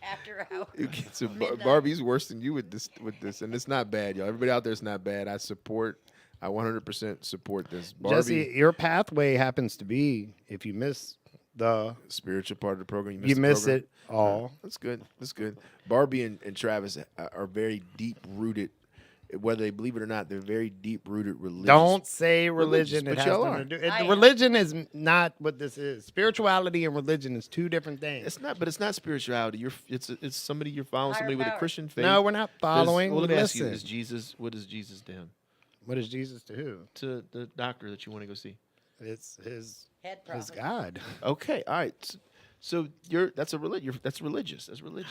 Speaker 7: After hours.
Speaker 6: He gets a,
Speaker 7: Midnight.
Speaker 6: Barbie's worse than you with this, and it's not bad, y'all. Everybody out there is not bad. I 100% support this. Barbie,
Speaker 5: Jesse, your pathway happens to be, if you miss the,
Speaker 6: spiritual part of the program.
Speaker 5: you
Speaker 6: the
Speaker 5: miss
Speaker 6: program.
Speaker 5: it all.
Speaker 6: That's good. That's good. Barbie and Travis are very deep rooted. Whether they believe it or not, they're very deep rooted religious.
Speaker 5: Don't say religion.
Speaker 6: Religious,
Speaker 5: It
Speaker 6: but
Speaker 5: has
Speaker 6: y'all
Speaker 5: nothing
Speaker 6: are.
Speaker 5: to do.
Speaker 7: I am.
Speaker 5: Religion is not what this is. Spirituality and religion is two different things.
Speaker 6: It's not, but it's not spirituality. It's somebody you're following,
Speaker 7: Higher
Speaker 6: somebody with a
Speaker 7: power.
Speaker 6: Christian faith.
Speaker 5: No, we're not following.
Speaker 6: Well, let me ask you:
Speaker 5: Listen.
Speaker 6: Is Jesus? What is Jesus to him?
Speaker 5: What is Jesus to who?
Speaker 6: To the doctor that you want to go see?
Speaker 5: It's his
Speaker 7: Head prophet.
Speaker 5: God.
Speaker 6: Okay, all right. So that's religious. That's religious.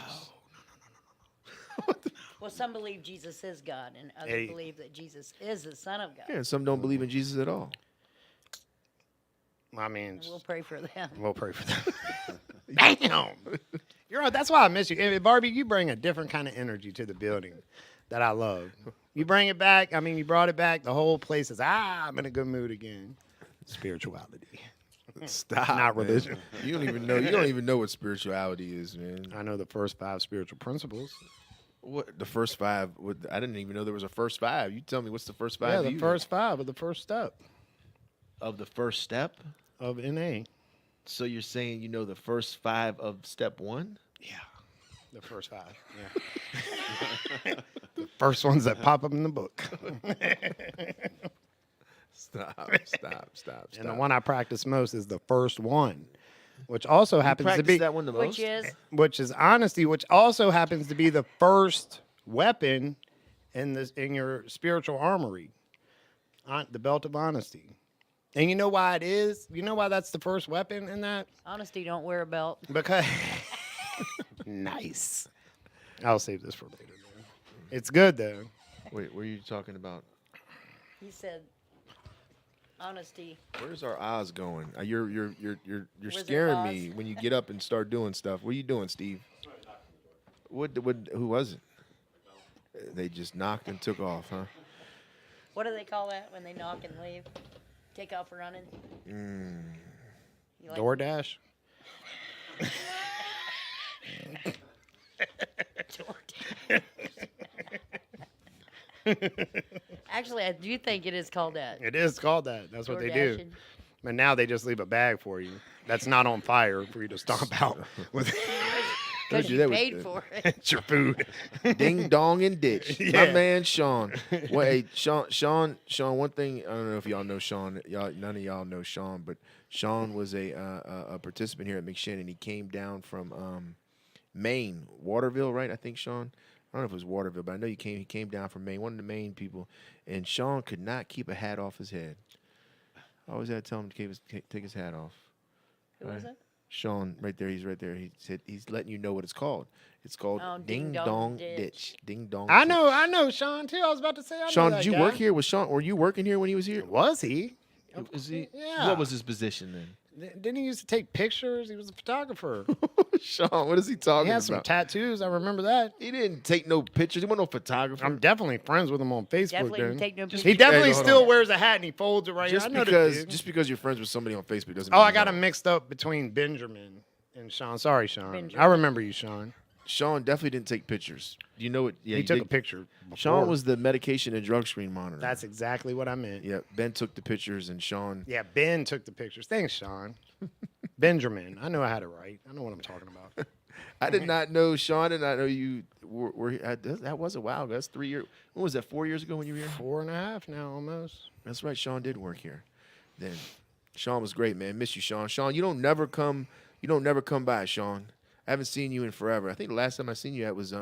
Speaker 7: Well, some believe Jesus is God, and others
Speaker 5: Hey.
Speaker 7: believe that Jesus is the Son of God.
Speaker 6: Yeah, and some don't believe in Jesus at all.
Speaker 5: I mean,
Speaker 7: We'll pray for them.
Speaker 5: we'll pray for them. Damn. You're right. That's why I miss you. And Barbie, you bring a different kind of energy to the building that I love. You bring it back. I mean, you brought it back. The whole place is, I'm in a good mood again. Spirituality.
Speaker 6: Stop.
Speaker 5: Not
Speaker 6: man.
Speaker 5: religion.
Speaker 6: You don't even know. You don't even know what spirituality is, man.
Speaker 5: I know the first 5 spiritual principles.
Speaker 6: What the first 5? I didn't even know there was a first 5. You tell me what's the first 5?
Speaker 5: Yeah, the
Speaker 6: you
Speaker 5: first 5 of the first step
Speaker 6: of the first step.
Speaker 5: of NA.
Speaker 6: So you're saying you know the first 5 of step 1?
Speaker 5: Yeah. The first 5. Yeah. The first ones that pop up in the book.
Speaker 6: Stop.
Speaker 5: And the one I practice most is the first one, which also happens to
Speaker 6: Practice
Speaker 5: be
Speaker 6: that one the most.
Speaker 7: Which is
Speaker 5: honesty, which also happens to be the first weapon in your spiritual armory, the belt of honesty. And you know why it is? You know why that's the first weapon in that?
Speaker 7: honesty. Don't wear a belt.
Speaker 5: Because nice. I'll save this for later. Man. It's good though.
Speaker 6: Wait, what are you talking about?
Speaker 7: He said, honesty.
Speaker 6: Where's our eyes going? You're
Speaker 7: Wizard
Speaker 6: scaring
Speaker 7: Oz.
Speaker 6: me when you get up and start doing stuff. What are you doing, Steve? What? Who was it? They just knocked and took off, huh?
Speaker 7: What do they call that when they knock and leave? Take off running? You like-
Speaker 5: DoorDash.
Speaker 7: Actually, I do think it is called that.
Speaker 5: It is called that. That's what they do.
Speaker 7: DoorDashing.
Speaker 5: But now they just leave a bag for you. That's not on fire for you to stomp out with.
Speaker 7: Because
Speaker 6: do
Speaker 7: you
Speaker 6: that with
Speaker 7: paid
Speaker 6: the-
Speaker 7: for it.
Speaker 5: It's your food.
Speaker 6: Ding dong and ditch. My
Speaker 5: Yeah.
Speaker 6: man Sean. Well, hey, Sean. One thing I don't know if y'all know Sean. None of y'all know Sean, but Sean was a participant here at McShin, and he came down from Maine, Waterville, right? I think Sean. I don't know if it was Waterville, but I know he came down from Maine, one of the Maine people, and Sean could not keep a hat off his head. I always had to tell him to take his hat off.
Speaker 7: Who was it?
Speaker 6: Sean, right there. He's right there. He said he's letting you know what it's called. It's called
Speaker 7: Ding Dong Ditch.
Speaker 6: Ding dong.
Speaker 5: I
Speaker 6: ditch.
Speaker 5: know Sean too. I was about to say. I know
Speaker 6: Sean,
Speaker 5: that
Speaker 6: did you
Speaker 5: guy.
Speaker 6: work here? Was Sean? Were you working here when he was here?
Speaker 5: Was he?
Speaker 6: Is he?
Speaker 5: Yeah.
Speaker 6: What was his position then?
Speaker 5: Didn't he used to take pictures? He was a photographer.
Speaker 6: Sean, what is he talking
Speaker 5: He had some
Speaker 6: about?
Speaker 5: tattoos. I remember that.
Speaker 6: He didn't take no pictures. He wasn't no photographer.
Speaker 5: I'm definitely friends with him on Facebook.
Speaker 7: Definitely
Speaker 5: then.
Speaker 7: didn't take no pictures.
Speaker 5: He definitely
Speaker 6: Hey, hold
Speaker 5: still
Speaker 6: on.
Speaker 5: wears a hat and he folds it right.
Speaker 6: just
Speaker 5: I know the
Speaker 6: because
Speaker 5: dude.
Speaker 6: you're friends with somebody on Facebook doesn't.
Speaker 5: Oh,
Speaker 6: mean
Speaker 5: I
Speaker 6: you
Speaker 5: got
Speaker 6: know.
Speaker 5: him mixed up between Benjamin and Sean. Sorry, Sean.
Speaker 7: Benjamin.
Speaker 5: I remember you, Sean.
Speaker 6: Sean definitely didn't take pictures. You know what? Yeah,
Speaker 5: he
Speaker 6: you
Speaker 5: took
Speaker 6: did.
Speaker 5: a picture.
Speaker 6: Sean
Speaker 5: before.
Speaker 6: was the medication and drug screen monitor.
Speaker 5: That's exactly what I meant.
Speaker 6: Yeah. Ben took the pictures, and Sean.
Speaker 5: Yeah, Ben took the pictures. Thanks, Sean. Benjamin. I know I had it right. I know what I'm talking about.
Speaker 6: I did not know Sean. I did not know you were that was a while ago. That's 3 years. When was that? 4 years ago when you were here?
Speaker 5: 4.5 now, almost.
Speaker 6: That's right. Sean did work here. Then Sean was great, man. Miss you, Sean. Sean, you don't never come by, Sean. I haven't seen you in forever. I think the last time I seen you at was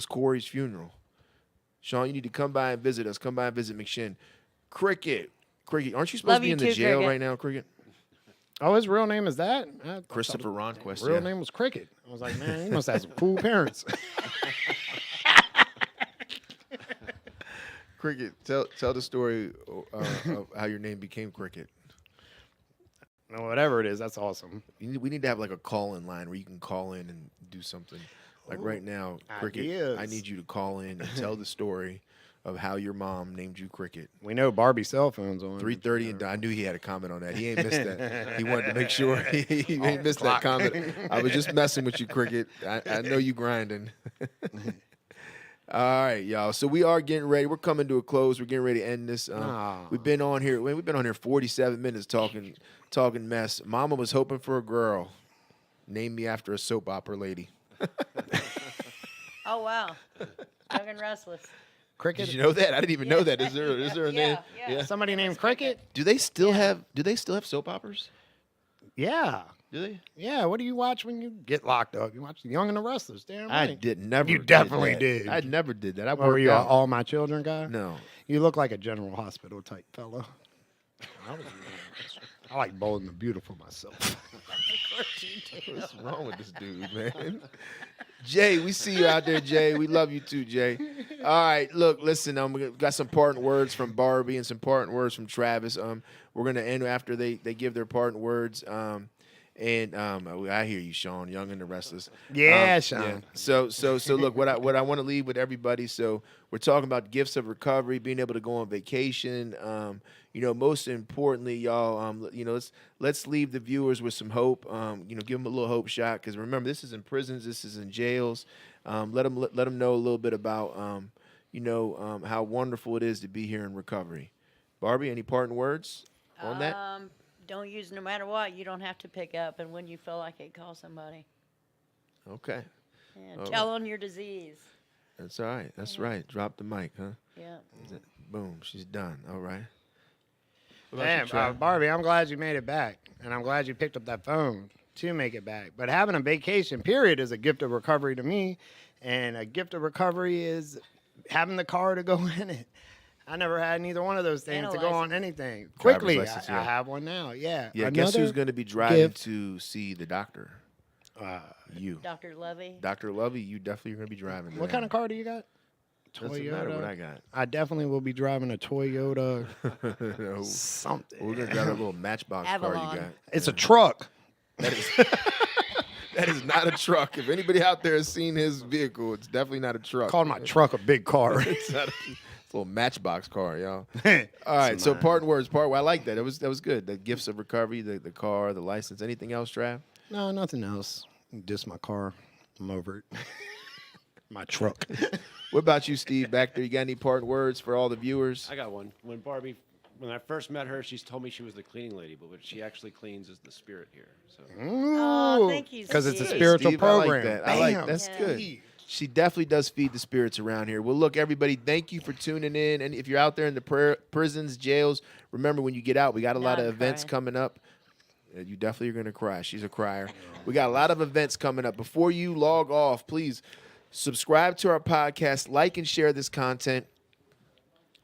Speaker 6: Corey's funeral. Sean, you need to come by and visit us. Come by and visit McShin. Cricket. Aren't you supposed
Speaker 7: Love
Speaker 6: to be
Speaker 7: you
Speaker 6: in the
Speaker 7: too,
Speaker 6: jail
Speaker 7: Cricket.
Speaker 6: right now, Cricket?
Speaker 5: Oh, his real name is that? I thought
Speaker 6: Christopher
Speaker 5: his
Speaker 6: Ronquist.
Speaker 5: real
Speaker 6: yeah.
Speaker 5: name was Cricket. I was like, man, he must have some cool parents.
Speaker 6: Cricket, tell the story of how your name became Cricket.
Speaker 5: No, whatever it is, that's awesome.
Speaker 6: We need to have like a call-in line where you can call in and do something. Like right now, Cricket,
Speaker 5: ideas.
Speaker 6: I need you to call in and tell the story of how your mom named you Cricket.
Speaker 5: We know Barbie cell phones on.
Speaker 6: 3:30, and I knew he had a comment on that. He ain't missed that. He wanted to make sure he ain't missed that comment. I was just messing with you, Cricket. I know you grinding. All right, y'all. So we are getting ready. We're coming to a close. We're getting ready to end this. We've been on here. We've been on here 47 minutes talking mess. Mama was hoping for a girl. Named me after a soap opera lady.
Speaker 7: Oh, wow. Young and Restless.
Speaker 5: Cricket.
Speaker 6: Did you know that? I didn't even know that. Is there a name?
Speaker 7: Yeah.
Speaker 5: Somebody named Cricket?
Speaker 6: Do they still have soap operas?
Speaker 5: Yeah.
Speaker 6: Do they?
Speaker 5: Yeah. What do you watch when you get locked up? You watch The Young and the Restless. Damn right.
Speaker 6: I did never.
Speaker 5: You
Speaker 6: did
Speaker 5: definitely
Speaker 6: that.
Speaker 5: did.
Speaker 6: I never did that. I
Speaker 5: Or were
Speaker 6: worked
Speaker 5: you an
Speaker 6: out.
Speaker 5: All My Children guy?
Speaker 6: No.
Speaker 5: You look like a General Hospital type fellow. I like Bold and the Beautiful myself.
Speaker 6: What's wrong with this dude, man? Jay, we see you out there, Jay. We love you too, Jay. All right, look, listen. We got some parting words from Barbie and some parting words from Travis. We're gonna end after they give their parting words. I hear you, Sean, Young and the Restless.
Speaker 5: Yeah, Sean.
Speaker 6: So look, what I want to leave with everybody. So we're talking about gifts of recovery, being able to go on vacation. Most importantly, y'all, let's leave the viewers with some hope. Give them a little hope shot, because remember, this is in prisons, this is in jails. Let them know a little bit about how wonderful it is to be here in recovery. Barbie, any parting words on that?
Speaker 7: Don't use no matter what. You don't have to pick up, and when you feel like it, call somebody.
Speaker 6: Okay,
Speaker 7: Yeah,
Speaker 6: All
Speaker 7: tell on your disease.
Speaker 6: that's all right. That's right. Drop the mic, huh?
Speaker 7: Yeah.
Speaker 6: Boom, she's done. All right. What about you,
Speaker 5: Damn,
Speaker 6: Trav?
Speaker 5: Barbie, I'm glad you made it back. And I'm glad you picked up that phone to make it back. But having a vacation, period, is a gift of recovery to me. And a gift of recovery is having the car to go in it. I never had neither one of those things
Speaker 7: And a
Speaker 5: to go on
Speaker 7: license.
Speaker 5: anything. Quickly,
Speaker 6: license,
Speaker 5: I
Speaker 6: yeah.
Speaker 5: have one now. Yeah.
Speaker 6: Yeah, guess who's
Speaker 5: Another
Speaker 6: going to be driving
Speaker 5: gift.
Speaker 6: to see the doctor? You.
Speaker 7: Dr. Lovey.
Speaker 6: Dr. Lovey, you definitely are going to be driving.
Speaker 5: What kind of car do you got?
Speaker 6: Doesn't matter what I got.
Speaker 5: I definitely will be driving a Toyota
Speaker 6: No,
Speaker 5: something.
Speaker 6: we're going to grab a little Matchbox car
Speaker 7: Avalon.
Speaker 6: you got.
Speaker 5: It's a truck.
Speaker 6: That is not a truck. If anybody out there has seen his vehicle, it's definitely not a truck.
Speaker 5: Called my truck a big car.
Speaker 6: It's not it's a little Matchbox car, y'all. All right, so parting words. I like that. That was good. The gifts of recovery, the car, the license. Anything else, Trav?
Speaker 5: No, nothing else. Just my car. I'm over it. My truck.
Speaker 6: What about you, Steve, back there? You got any parting words for all the viewers?
Speaker 2: I got one. When I first met her, she's told me she was the cleaning lady, but what she actually cleans is the spirit here. So
Speaker 7: Oh, thank you feeds
Speaker 5: because it's a
Speaker 7: Steve.
Speaker 5: spiritual
Speaker 6: Steve, I like
Speaker 5: program.
Speaker 6: that. I like
Speaker 5: Bam,
Speaker 6: that's
Speaker 7: Yeah.
Speaker 6: good.
Speaker 5: Steve.
Speaker 6: She definitely does feed the spirits around here. Well, look, everybody, thank you for tuning in. And if you're out there in the prisons, jails, remember when you get out, we got a lot of
Speaker 7: I'm
Speaker 6: events
Speaker 7: crying.
Speaker 6: coming up. You definitely are going to cry. She's a crier. We got a lot of events coming up. Before you log off, please subscribe to our podcast, like and share this content.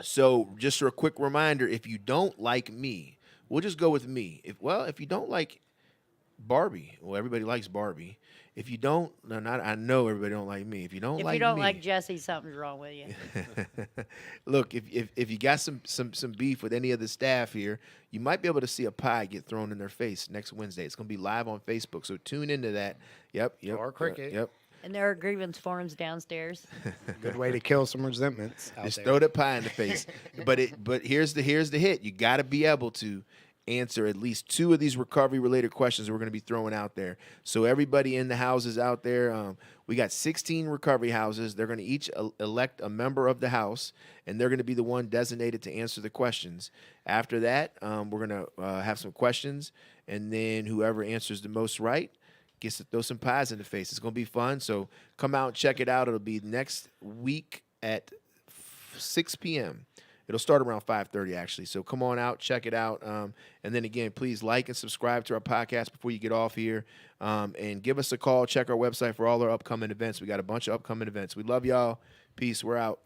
Speaker 6: So just a quick reminder, if you don't like me, we'll just go with me. If you don't like Barbie, well, everybody likes Barbie. If you don't, I know everybody don't like me. If you don't
Speaker 7: If
Speaker 6: like
Speaker 7: you don't
Speaker 6: me,
Speaker 7: like Jesse, something's wrong with you.
Speaker 6: look, if you got some beef with any of the staff here, you might be able to see a pie get thrown in their face next Wednesday. It's going to be live on Facebook, so tune into that. Yep.
Speaker 5: Or cricket.
Speaker 6: Yep.
Speaker 7: And there are grievance forms downstairs.
Speaker 5: Good way to kill some resentments out
Speaker 6: Just
Speaker 5: there.
Speaker 6: throw that pie in the face. But here's the hit. You got to be able to answer at least 2 of these recovery related questions that we're going to be throwing out there. So everybody in the houses out there, we got 16 recovery houses. They're going to each elect a member of the house, and they're going to be the one designated to answer the questions. After that, we're going to have some questions, and then whoever answers the most right gets to throw some pies in the face. It's going to be fun. So come out and check it out. It'll be next week at 6 p.m. It'll start around 5:30 actually. So come on out, check it out. And then again, please like and subscribe to our podcast before you get off here. And give us a call. Check our website for all our upcoming events. We got a bunch of upcoming events. We love y'all. Peace. We're out.